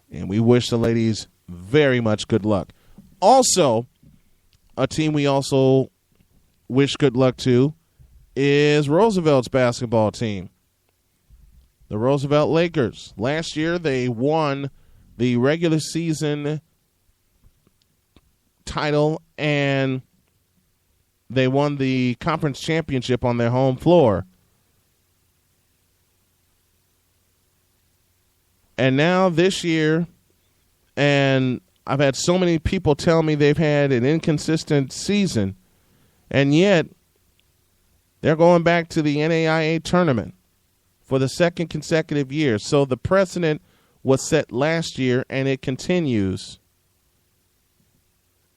And we wish the ladies very much good luck. Also, a team we also wish good luck to is Roosevelt's basketball team. The Roosevelt Lakers. Last year they won the regular season title, and they won the conference championship on their home floor. And now this year, and I've had so many people tell me they've had an inconsistent season, and yet they're going back to the NAIA tournament for the second consecutive year. So the precedent was set last year, and it continues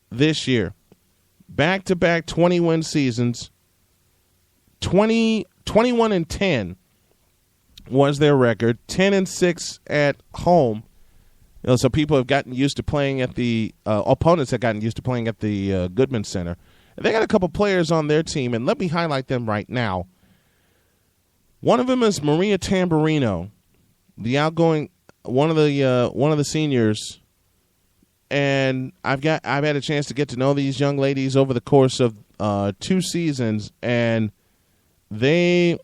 this year. Back-to-back 20-win seasons. 21-10 was their record. 10-6 at home. You know, so people have gotten used to playing at the opponents have gotten used to playing at the Goodman Center. And they got a couple players on their team, and let me highlight them right now. One of them is Maria Tamburino, the outgoing one of the seniors. And I've had a chance to get to know these young ladies over the course of 2 seasons, and they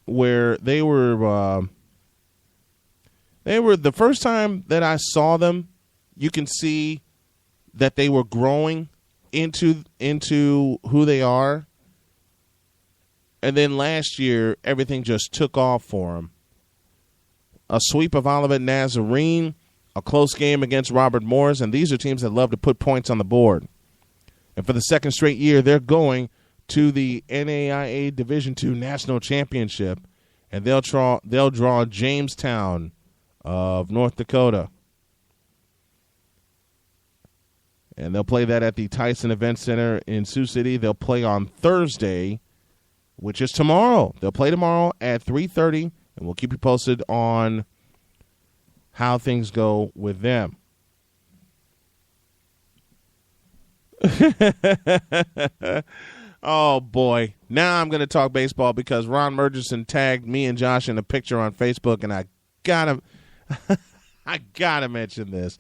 were the first time that I saw them. You can see that they were growing into who they are, and then last year everything just took off for them. A sweep of Olivet Nazarene. A close game against Robert Morris, and these are teams that love to put points on the board. And for the second straight year, they're going to the NAIA Division II National Championship, and they'll draw Jamestown of North Dakota. And they'll play that at the Tyson Event Center in Sioux City. They'll play on Thursday, which is tomorrow. They'll play tomorrow at 3:30, and we'll keep you posted on how things go with them. Oh, boy. Now I'm going to talk baseball because Ron Murchison tagged me and Josh in a picture on Facebook, and I gotta mention this.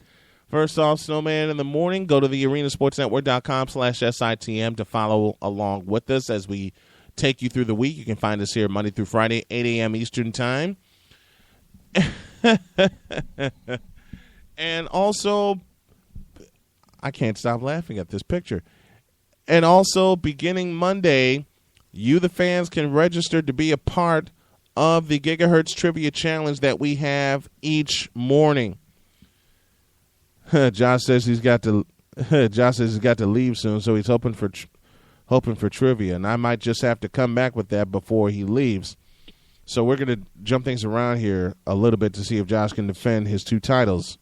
First off, Snowman in the morning, go to the arenasportsnetwork.com/SITM to follow along with us as we take you through the week. You can find us here Monday through Friday, 8 a.m. Eastern Time. And also, I can't stop laughing at this picture. And also, beginning Monday, you, the fans, can register to be a part of the Gigahertz Trivia Challenge that we have each morning. Josh says he's got to leave soon, so he's hoping for trivia, and I might just have to come back with that before he leaves. So we're going to jump things around here a little bit to see if Josh can defend his 2 titles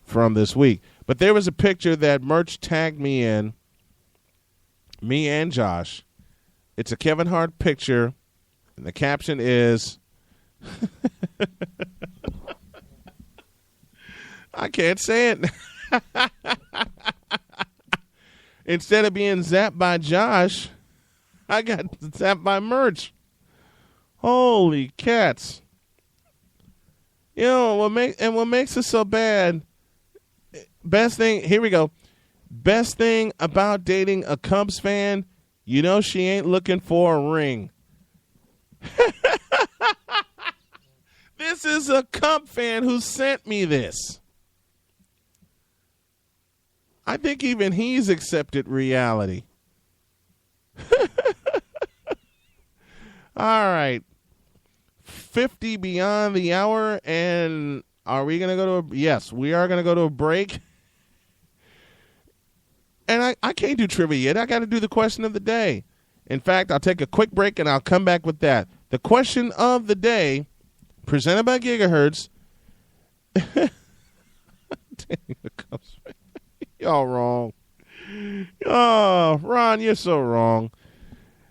from this week. But there was a picture that Merch tagged me in, me and Josh. It's a Kevin Hart picture, and the caption is, I can't say it. Instead of being zapped by Josh, I got zapped by Merch. Holy cats. You know, what makes it so bad, here we go. Best thing about dating a Cubs fan, you know she ain't looking for a ring. This is a Cub fan who sent me this. I think even he's accepted reality. All right. 50 beyond the hour, and are we going to go to yes, we are going to go to a break. And I can't do trivia yet. I got to do the question of the day. In fact, I'll take a quick break, and I'll come back with that. The question of the day, presented by Gigahertz. Y'all wrong. Oh, Ron, you're so wrong.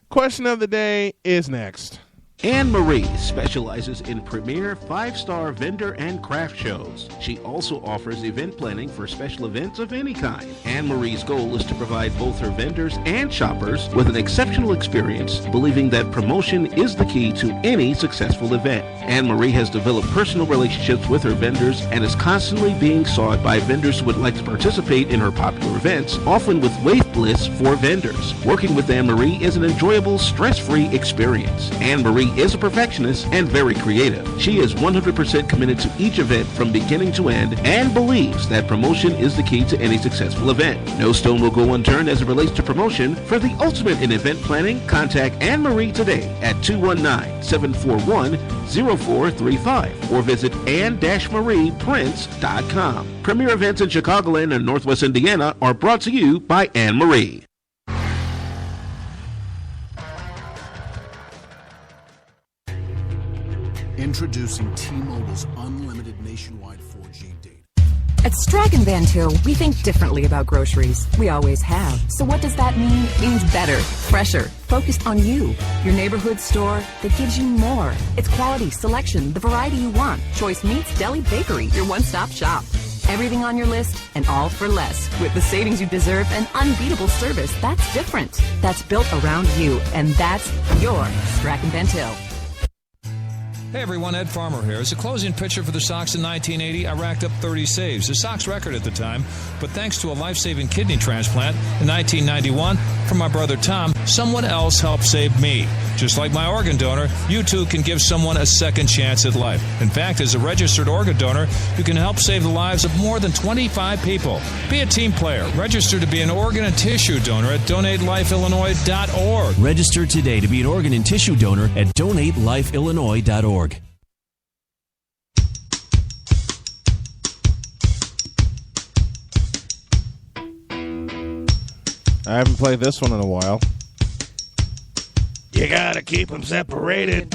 Question of the day is next. Anne-Marie specializes in premier 5-star vendor and craft shows. She also offers event planning for special events of any kind. Anne-Marie's goal is to provide both her vendors and shoppers with an exceptional experience, believing that promotion is the key to any successful event. Anne-Marie has developed personal relationships with her vendors and is constantly being sought by vendors who would like to participate in her popular events, often with wait lists for vendors. Working with Anne-Marie is an enjoyable, stress-free experience. Anne-Marie is a perfectionist and very creative. She is 100% committed to each event from beginning to end and believes that promotion is the key to any successful event. No stone will go unturned as it relates to promotion. For the ultimate in event planning, contact Anne-Marie today at 219-741-0435 or visit anne-marieprince.com. Premier events in Chicagoland and Northwest Indiana are brought to you by Anne-Marie. Introducing T-Mobile's unlimited nationwide 4G data. At Strachan Van Til, we think differently about groceries. We always have. So what does that mean? It means better, fresher, focused on you. Your neighborhood store that gives you more. It's quality, selection, the variety you want. Choice meats, deli, bakery, your one-stop shop. Everything on your list and all for less. With the savings you deserve and unbeatable service, that's different. That's built around you, and that's your Strachan Van Til. Hey everyone, Ed Farmer here. As a closing pitcher for the Sox in 1980, I racked up 30 saves, a Sox record at the time. But thanks to a life-saving kidney transplant in 1991 from my brother Tom, someone else helped save me. Just like my organ donor, you too can give someone a second chance at life. In fact, as a registered organ donor, you can help save the lives of more than 25 people. Be a team player. Register to be an organ and tissue donor at DonateLifeIllinois.org. Register today to be an organ and tissue donor at DonateLifeIllinois.org. I haven't played this one in a while. You gotta keep them separated.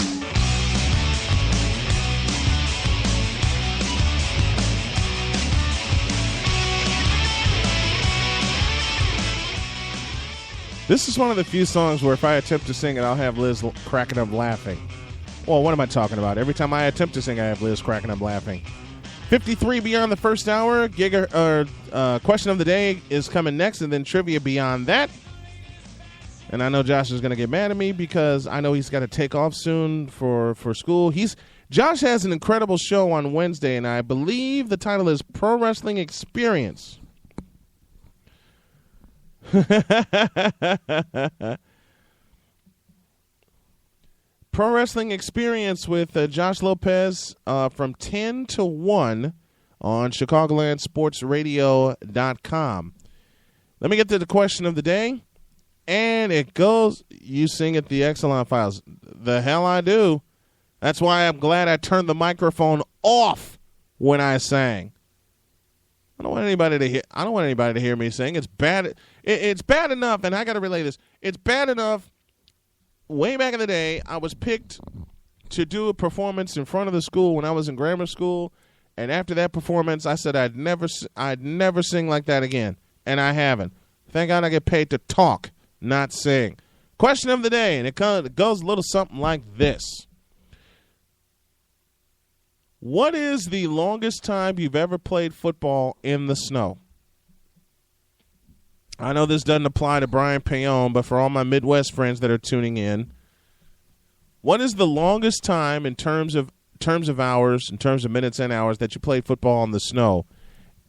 This is one of the few songs where if I attempt to sing it, I'll have Liz cracking up laughing. Well, what am I talking about? Every time I attempt to sing, I have Liz cracking up laughing. 53 beyond the first hour. Question of the day is coming next, and then trivia beyond that. And I know Josh is going to get mad at me because I know he's got to take off soon for school. Josh has an incredible show on Wednesday, and I believe the title is Pro Wrestling Experience. Pro Wrestling Experience with Josh Lopez from 10 to 1 on ChicagolandSportsRadio.com. Let me get to the question of the day. And it goes, you sing at the Exelon Files. The hell I do. That's why I'm glad I turned the microphone off when I sang. I don't want anybody to hear me sing. It's bad. It's bad enough, and I got to relay this. It's bad enough. Way back in the day, I was picked to do a performance in front of the school when I was in grammar school, and after that performance, I said I'd never sing like that again, and I haven't. Thank God I get paid to talk, not sing. Question of the day, and it goes a little something like this. What is the longest time you've ever played football in the snow? I know this doesn't apply to Brian Payon, but for all my Midwest friends that are tuning in, what is the longest time in terms of hours, in terms of minutes and hours that you played football in the snow?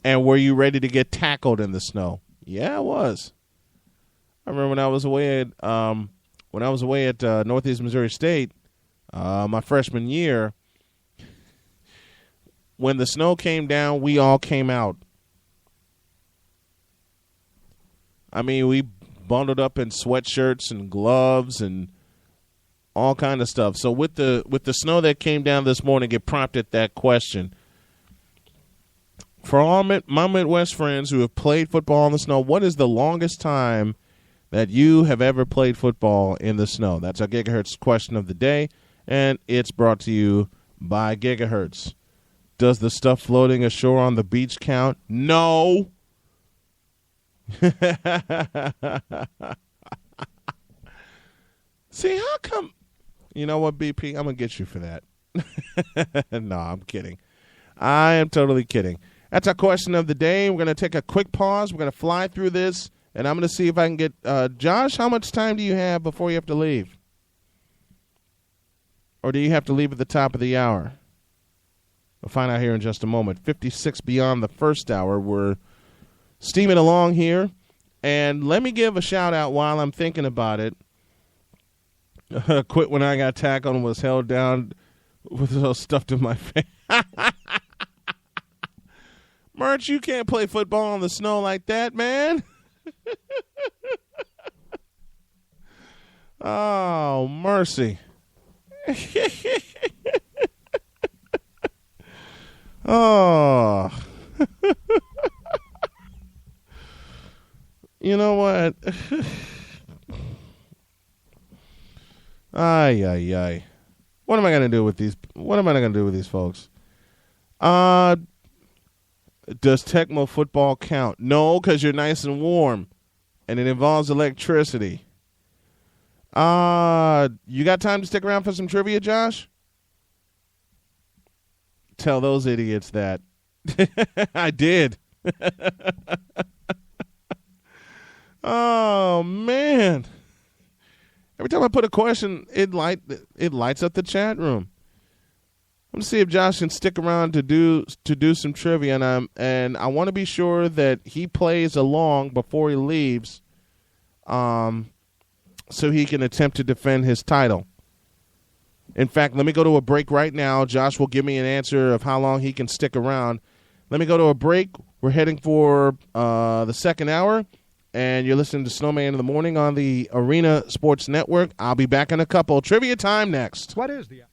And were you ready to get tackled in the snow? Yeah, I was. I remember when I was away at Northeast Missouri State, my freshman year. When the snow came down, we all came out. I mean, we bundled up in sweatshirts and gloves and all kind of stuff. So with the snow that came down this morning, it prompted that question. For all my Midwest friends who have played football in the snow, what is the longest time that you have ever played football in the snow? That's our Gigahertz question of the day, and it's brought to you by Gigahertz. Does the stuff floating ashore on the beach count? No. See, how come? You know what, BP? I'm going to get you for that. No, I'm kidding. I am totally kidding. That's our question of the day. We're going to take a quick pause. We're going to fly through this, and I'm going to see if I can get Josh, how much time do you have before you have to leave? Or do you have to leave at the top of the hour? We'll find out here in just a moment. 56 beyond the first hour. We're steaming along here. And let me give a shout-out while I'm thinking about it. Quit when I got tackled and was held down with those stuffed in my face. Merch, you can't play football in the snow like that, man. Oh, mercy. Oh. You know what? Ay, ay, ay. What am I going to do with these? What am I going to do with these folks? Does Tecmo football count? No, because you're nice and warm, and it involves electricity. You got time to stick around for some trivia, Josh? Tell those idiots that. I did. Oh, man. Every time I put a question, it lights up the chat room. I'm going to see if Josh can stick around to do some trivia, and I want to be sure that he plays along before he leaves, so he can attempt to defend his title. In fact, let me go to a break right now. Josh will give me an answer of how long he can stick around. Let me go to a break. We're heading for the second hour, and you're listening to Snowman in the Morning on the Arena Sports Network. I'll be back in a couple. Trivia time next. What is the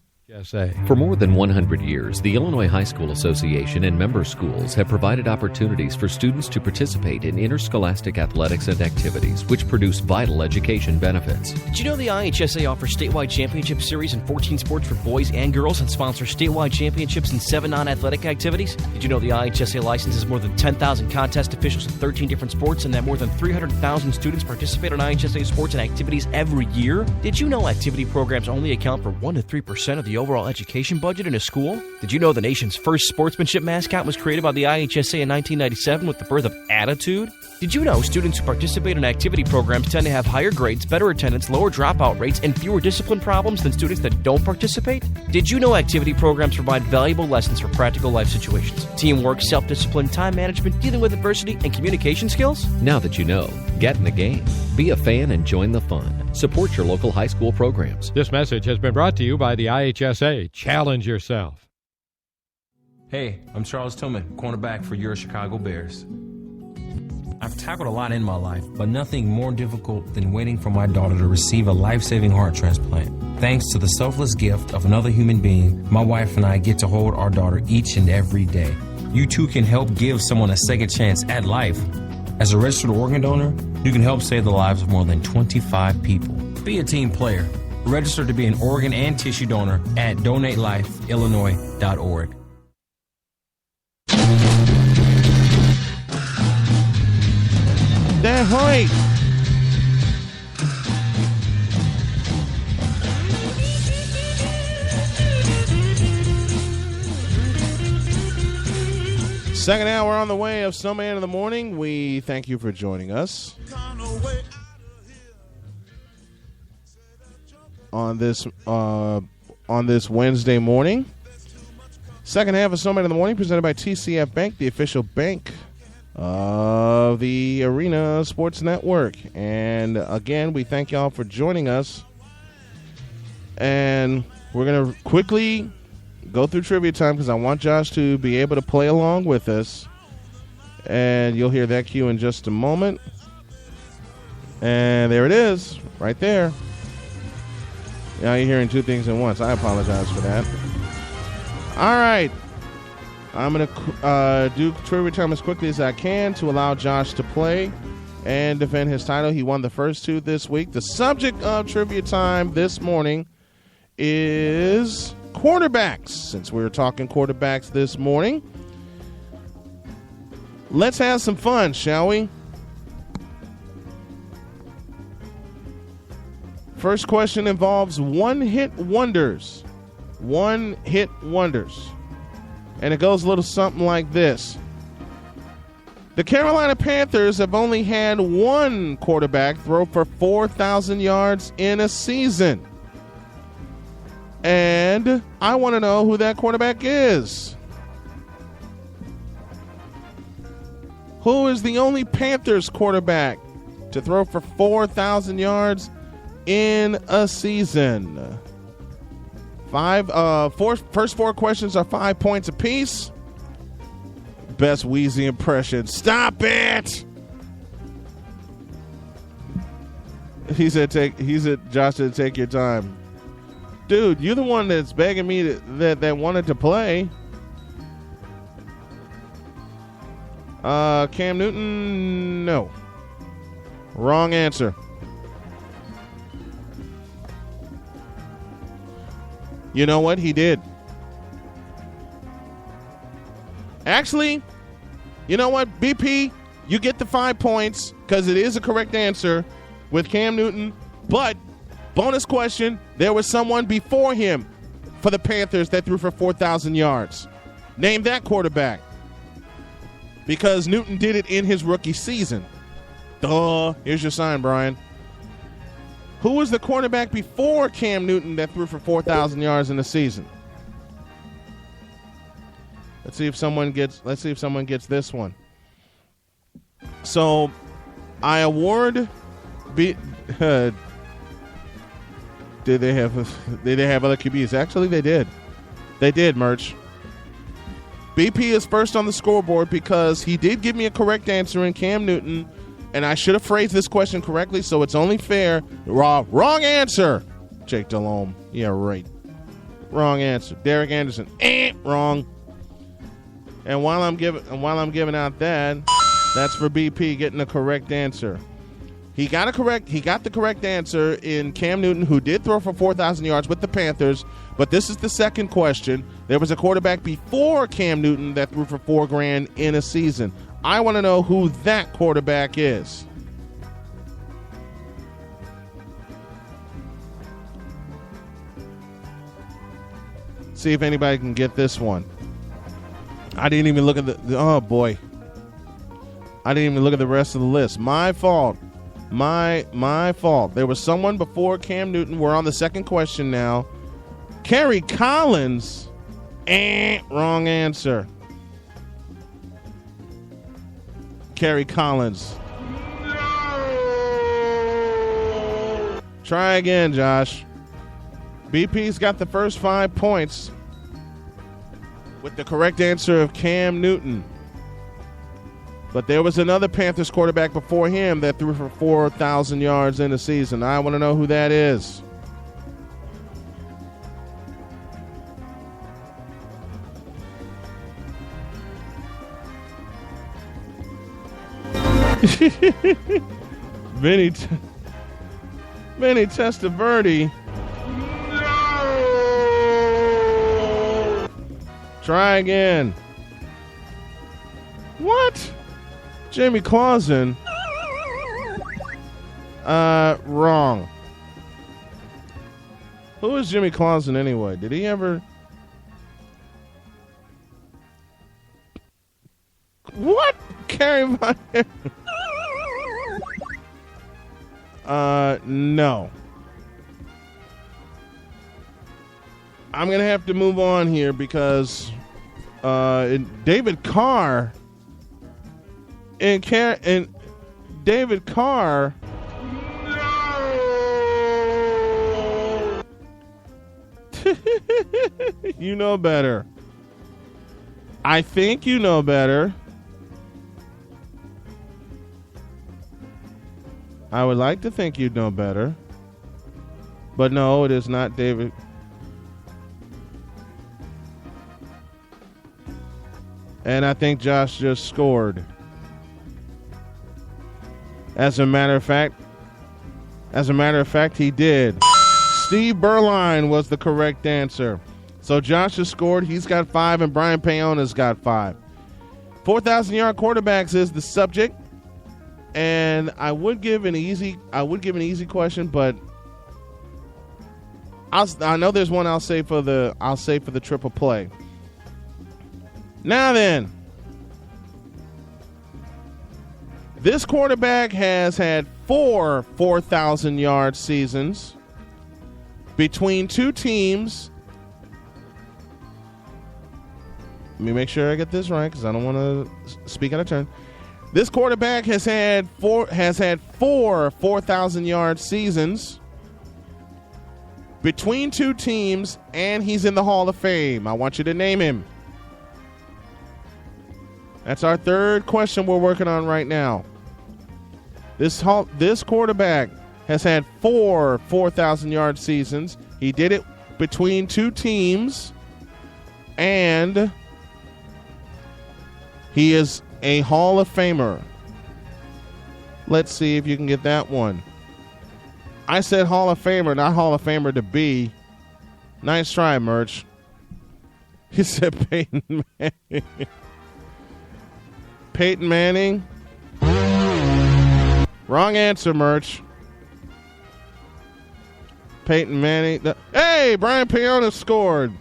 For more than 100 years, the Illinois High School Association and member schools have provided opportunities for students to participate in interscholastic athletics and activities, which produce vital education benefits. Did you know the IHSA offers statewide championship series in 14 sports for boys and girls and sponsors statewide championships in 7 non-athletic activities? Did you know the IHSA licenses more than 10,000 contest officials in 13 different sports and that more than 300,000 students participate in IHSA sports and activities every year? Did you know activity programs only account for 1 to 3% of the overall education budget in a school? Did you know the nation's first sportsmanship mascot was created by the IHSA in 1997 with the birth of Attitude? Did you know students who participate in activity programs tend to have higher grades, better attendance, lower dropout rates, and fewer discipline problems than students that don't participate? Did you know activity programs provide valuable lessons for practical life situations? Teamwork, self-discipline, time management, dealing with adversity, and communication skills? Now that you know, get in the game. Be a fan and join the fun. Support your local high school programs. This message has been brought to you by the IHSA. Challenge yourself. Hey, I'm Charles Tillman, cornerback for your Chicago Bears. I've tackled a lot in my life, but nothing more difficult than waiting for my daughter to receive a life-saving heart transplant. Thanks to the selfless gift of another human being, my wife and I get to hold our daughter each and every day. You too can help give someone a second chance at life. As a registered organ donor, you can help save the lives of more than 25 people. Be a team player. Register to be an organ and tissue donor at donatelifeillinois.org. That's right. Second hour on the way of Snowman in the Morning. We thank you for joining us on this Wednesday morning. Second half of Snowman in the Morning presented by TCF Bank, the official bank of the Arena Sports Network. And again, we thank y'all for joining us. And we're going to quickly go through trivia time because I want Josh to be able to play along with us. And you'll hear that cue in just a moment. And there it is, right there. Now you're hearing two things at once. I apologize for that. All right. I'm going to do trivia time as quickly as I can to allow Josh to play and defend his title. He won the first two this week. The subject of trivia time this morning is quarterbacks. Since we were talking quarterbacks this morning, let's have some fun, shall we? First question involves one-hit wonders. One-hit wonders. And it goes a little something like this. The Carolina Panthers have only had one quarterback throw for 4,000 yards in a season. And I want to know who that quarterback is. Who is the only Panthers quarterback to throw for 4,000 yards in a season? First four questions are 5 points apiece. Best Wheezy impression. Stop it! He said, Josh said, take your time. Dude, you're the one that's begging me that wanted to play. Cam Newton, no. Wrong answer. You know what? He did. Actually, you know what? BP, you get the 5 points because it is a correct answer with Cam Newton. But, bonus question, there was someone before him for the Panthers that threw for 4,000 yards. Name that quarterback. Because Newton did it in his rookie season. Duh. Here's your sign, Brian. Who was the quarterback before Cam Newton that threw for 4,000 yards in the season? Let's see if someone gets this one. So, I award did they have other QBs? Actually, they did. They did, Merch. BP is first on the scoreboard because he did give me a correct answer in Cam Newton, and I should have phrased this question correctly, so it's only fair. Wrong answer. Jake Delhomme. Yeah, right. Wrong answer. Derek Anderson. Wrong. And while I'm giving out that's for BP getting the correct answer. He got the correct answer in Cam Newton, who did throw for 4,000 yards with the Panthers. But this is the second question. There was a quarterback before Cam Newton that threw for $4,000 in a season. I want to know who that quarterback is. See if anybody can get this one. I didn't even look at oh boy. I didn't even look at the rest of the list. My fault. My fault. There was someone before Cam Newton. We're on the second question now. Kerry Collins. Wrong answer. Kerry Collins. Try again, Josh. BP's got the first 5 points with the correct answer of Cam Newton. But there was another Panthers quarterback before him that threw for 4,000 yards in a season. I want to know who that is. Vinny Testaverde. No! Try again. What? Jamie Clausen. Wrong. Who is Jimmy Clausen anyway? Did he ever... What? Carry my hair. No. I'm going to have to move on here because David Carr and David Carr You know better. I think you know better. I would like to think you'd know better. But no, it is not David. And I think Josh just scored. As a matter of fact, he did. Steve Berline was the correct answer. So Josh has scored. He's got 5, and Brian Payon has got 5. 4,000-yard quarterbacks is the subject, and I would give an easy question, but I know there's one I'll say for the triple play. Now then, this quarterback has had 4 4,000-yard seasons between 2 teams. Let me make sure I get this right because I don't want to speak out of turn. This quarterback has had 4 4,000-yard seasons between 2 teams, and he's in the Hall of Fame. I want you to name him. That's our third question we're working on right now. This quarterback has had 4 4,000-yard seasons. He did it between 2 teams, and he is a Hall of Famer. Let's see if you can get that one. I said Hall of Famer, not Hall of Famer to be. Nice try, Merch. He said Peyton Manning. Peyton Manning. Wrong answer, Merch. Peyton Manning. Hey, Brian Payon has scored.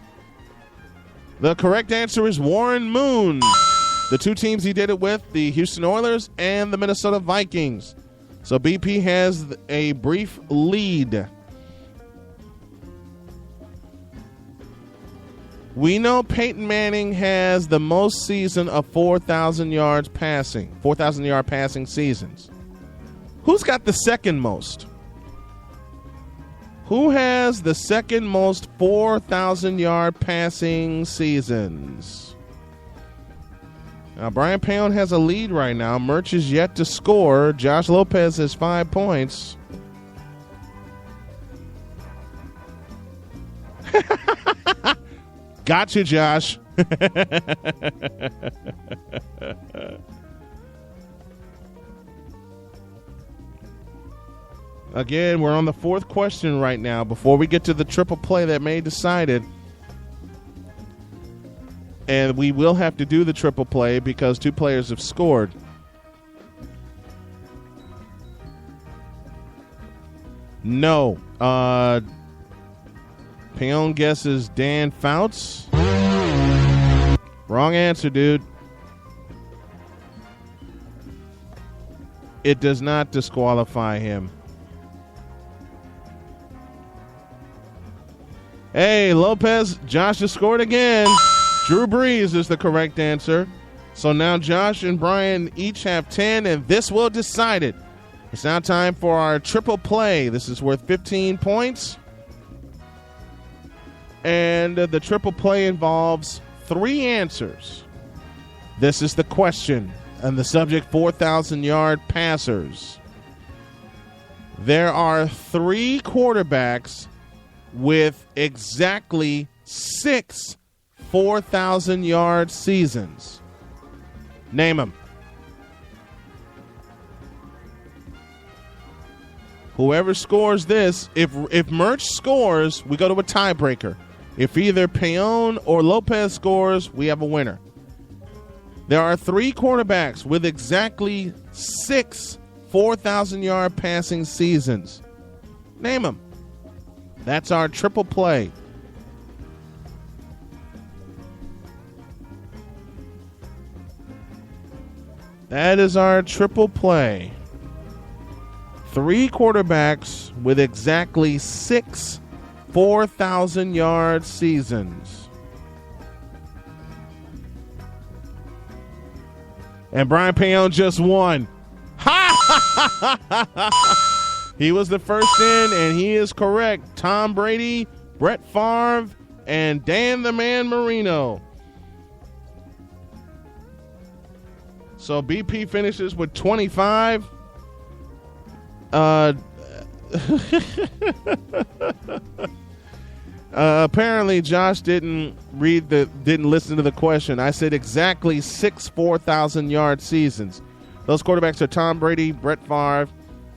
The correct answer is Warren Moon. The 2 teams he did it with, the Houston Oilers and the Minnesota Vikings. So BP has a brief lead. We know Peyton Manning has the most season of 4,000 yards passing, 4,000-yard passing seasons. Who's got the second most? Who has the second most 4,000-yard passing seasons? Now, Brian Payon has a lead right now. Merch is yet to score. Josh Lopez has 5 points. Gotcha, Josh. Again, we're on the 4th question right now. Before we get to the triple play that may decide it, and we will have to do the triple play because 2 players have scored. No. Payon guesses Dan Fouts. Wrong answer, dude. It does not disqualify him. Hey, Lopez, Josh has scored again. Drew Brees is the correct answer. So now Josh and Brian each have 10, and this will decide it. It's now time for our triple play. This is worth 15 points. And the triple play involves 3 answers. This is the question, and the subject 4,000-yard passers. There are 3 quarterbacks with exactly 6 4,000-yard seasons. Name them. Whoever scores this, if Merch scores, we go to a tiebreaker. If either Payon or Lopez scores, we have a winner. There are 3 quarterbacks with exactly 6 4,000-yard passing seasons. Name them. That's our triple play. That is our triple play. 3 quarterbacks with exactly 6 4,000-yard seasons. And Brian Payon just won. He was the first in, and he is correct. Tom Brady, Brett Favre, and Dan the Man Marino. So BP finishes with 25. Apparently, Josh didn't listen to the question. I said exactly 6 4,000-yard seasons. Those quarterbacks are Tom Brady, Brett Favre,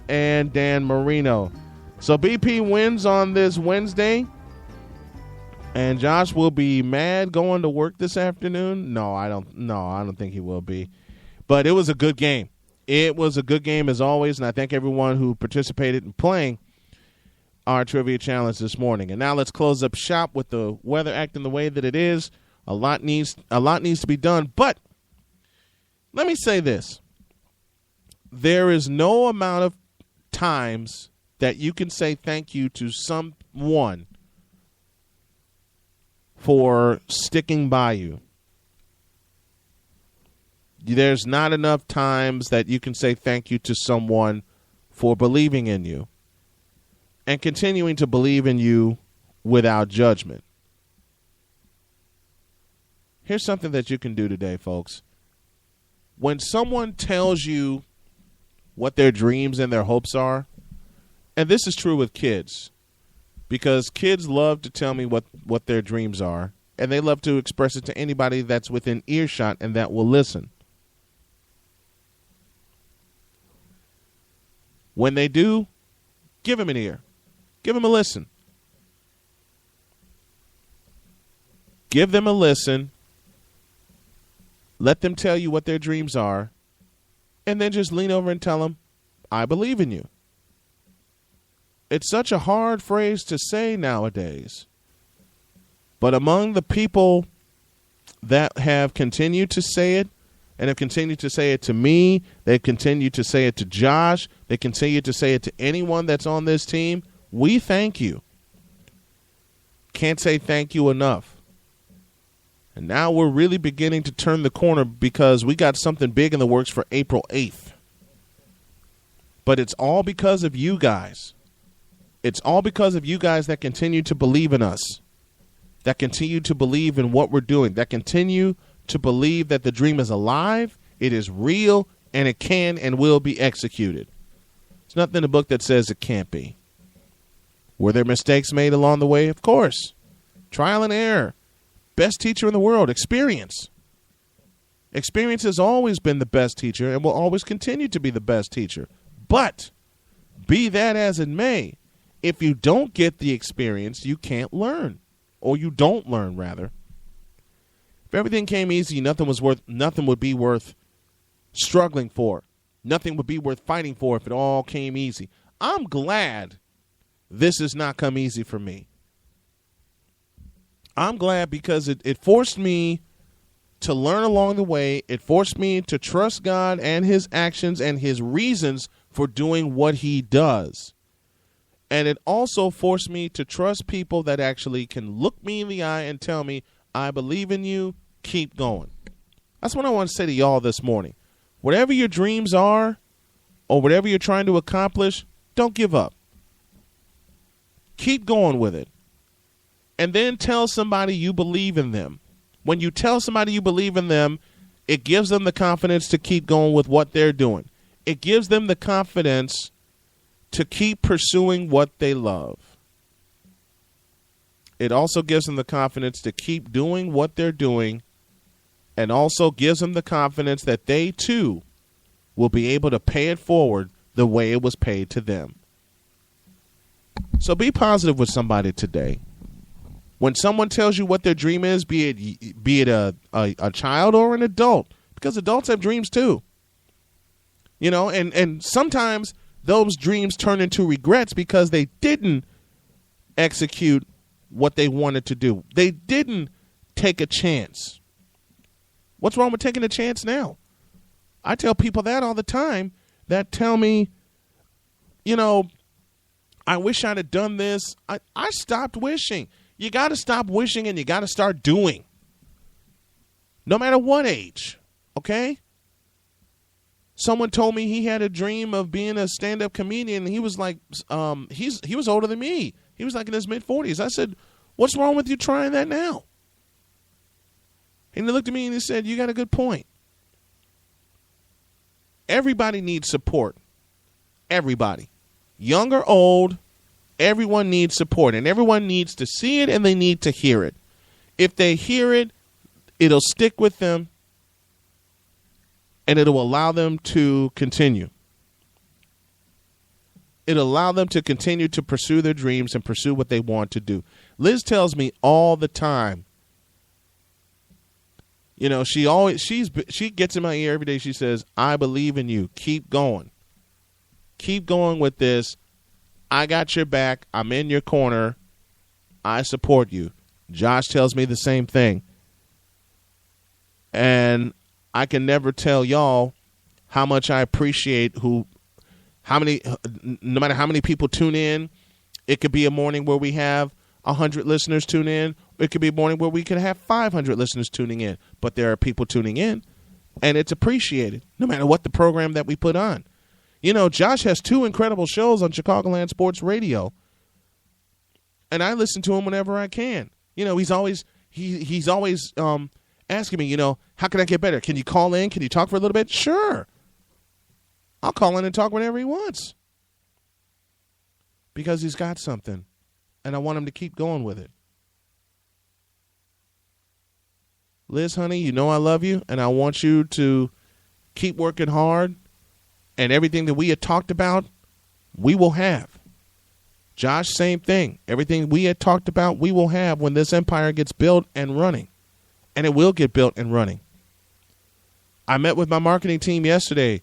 and Dan Marino. So BP wins on this Wednesday, and Josh will be mad going to work this afternoon. No, I don't think he will be. But it was a good game. It was a good game as always, and I thank everyone who participated in playing our trivia challenge this morning. And now let's close up shop with the weather acting the way that it is. A lot needs to be done. But let me say this. There is no amount of times that you can say thank you to someone for sticking by you. There's not enough times that you can say thank you to someone for believing in you and continuing to believe in you without judgment. Here's something that you can do today, folks. When someone tells you what their dreams and their hopes are, and this is true with kids, because kids love to tell me what their dreams are, and they love to express it to anybody that's within earshot and that will listen. When they do, give them an ear. Give them a listen. Give them a listen. Let them tell you what their dreams are. And then just lean over and tell them, I believe in you. It's such a hard phrase to say nowadays. But among the people that have continued to say it, and have continued to say it to me, they've continued to say it to Josh, they continue to say it to anyone that's on this team, we thank you. Can't say thank you enough. And now we're really beginning to turn the corner because we got something big in the works for April 8th. But it's all because of you guys. It's all because of you guys that continue to believe in us, that continue to believe in what we're doing, that continue to believe that the dream is alive, it is real, and it can and will be executed. There's nothing in the book that says it can't be. Were there mistakes made along the way? Of course. Trial and error. Best teacher in the world, experience. Experience has always been the best teacher and will always continue to be the best teacher. But be that as it may, if you don't get the experience, you can't learn. Or you don't learn, rather. If everything came easy, nothing would be worth struggling for. Nothing would be worth fighting for if it all came easy. I'm glad this has not come easy for me. I'm glad because it forced me to learn along the way. It forced me to trust God and his actions and his reasons for doing what he does. And it also forced me to trust people that actually can look me in the eye and tell me, I believe in you, keep going. That's what I want to say to y'all this morning. Whatever your dreams are or whatever you're trying to accomplish, don't give up. Keep going with it. And then tell somebody you believe in them. When you tell somebody you believe in them, it gives them the confidence to keep going with what they're doing. It gives them the confidence to keep pursuing what they love. It also gives them the confidence to keep doing what they're doing, and also gives them the confidence that they too will be able to pay it forward the way it was paid to them. So be positive with somebody today. When someone tells you what their dream is, be it a child or an adult, because adults have dreams too. You know, and sometimes those dreams turn into regrets because they didn't execute what they wanted to do. They didn't take a chance. What's wrong with taking a chance now? I tell people that all the time that tell me, you know, I wish I'd have done this. I stopped wishing. You got to stop wishing and you got to start doing. No matter what age, okay? Someone told me he had a dream of being a stand-up comedian, and he was like, he was older than me. He was like in his mid-40s. I said, what's wrong with you trying that now? And he looked at me and he said, you got a good point. Everybody needs support. Everybody. young or old, everyone needs support, and everyone needs to see it and they need to hear it. If they hear it, it'll stick with them and it'll allow them to continue. It'll allow them to continue to pursue their dreams and pursue what they want to do. Liz tells me all the time, you know, she gets in my ear every day. She says, I believe in you. Keep going. Keep going with this. I got your back. I'm in your corner. I support you. Josh tells me the same thing. And I can never tell y'all how much I appreciate no matter how many people tune in. It could be a morning where we have 100 listeners tune in. It could be a morning where we could have 500 listeners tuning in. But there are people tuning in, and it's appreciated no matter what the program that we put on. You know, Josh has 2 incredible shows on Chicagoland Sports Radio, and I listen to him whenever I can. You know, he's always asking me, you know, how can I get better? Can you call in? Can you talk for a little bit? Sure. I'll call in and talk whenever he wants because he's got something, and I want him to keep going with it. Liz, honey, you know I love you, and I want you to keep working hard, and everything that we had talked about, we will have. Josh, same thing. Everything we had talked about, we will have when this empire gets built and running, and it will get built and running. I met with my marketing team yesterday,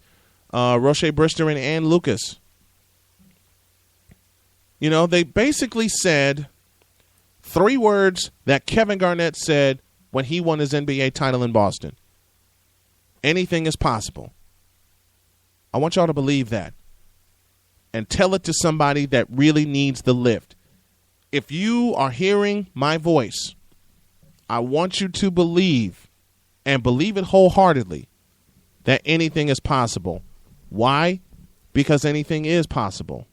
Roche Brister and Ann Lucas. You know, they basically said 3 words that Kevin Garnett said when he won his NBA title in Boston. Anything is possible. I want y'all to believe that. And tell it to somebody that really needs the lift. If you are hearing my voice, I want you to believe, and believe it wholeheartedly, that anything is possible. Why? Because anything is possible.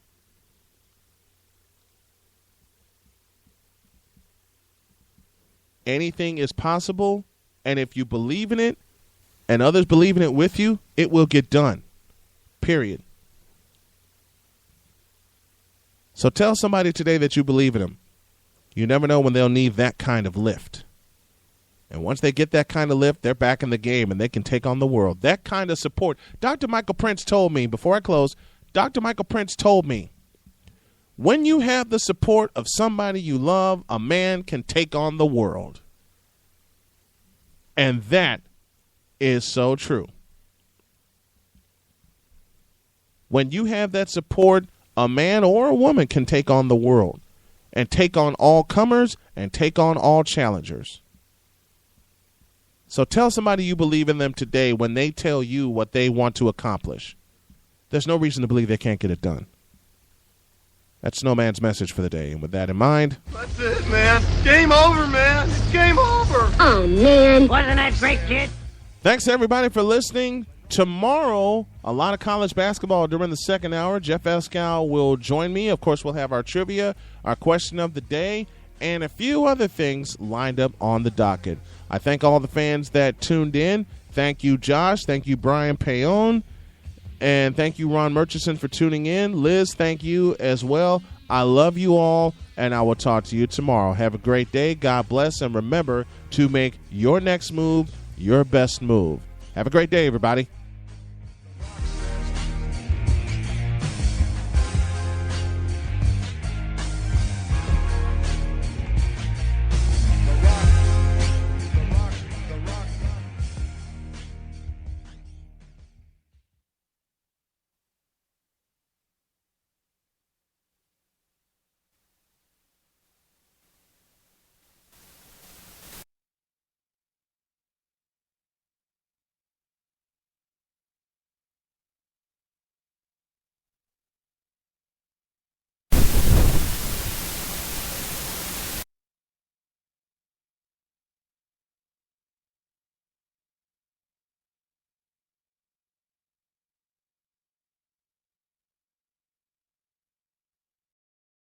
Anything is possible, and if you believe in it and others believe in it with you, it will get done. Period. So tell somebody today that you believe in them. You never know when they'll need that kind of lift. And once they get that kind of lift, they're back in the game and they can take on the world. That kind of support. Dr. Michael Prince told me, before I close, Dr. Michael Prince told me, when you have the support of somebody you love, a man can take on the world. And that is so true. When you have that support, a man or a woman can take on the world and take on all comers and take on all challengers. So tell somebody you believe in them today when they tell you what they want to accomplish. There's no reason to believe they can't get it done. That's Snowman's message for the day. And with that in mind, that's it, man. Game over, man. It's game over. Oh, man. Wasn't that great, kid? Thanks, everybody, for listening. Tomorrow, a lot of college basketball during the second hour. Jeff Escow will join me. Of course, we'll have our trivia, our question of the day, and a few other things lined up on the docket. I thank all the fans that tuned in. Thank you, Josh. Thank you, Brian Payon. And thank you, Ron Murchison, for tuning in. Liz, thank you as well. I love you all, and I will talk to you tomorrow. Have a great day. God bless, and remember to make your next move your best move. Have a great day, everybody.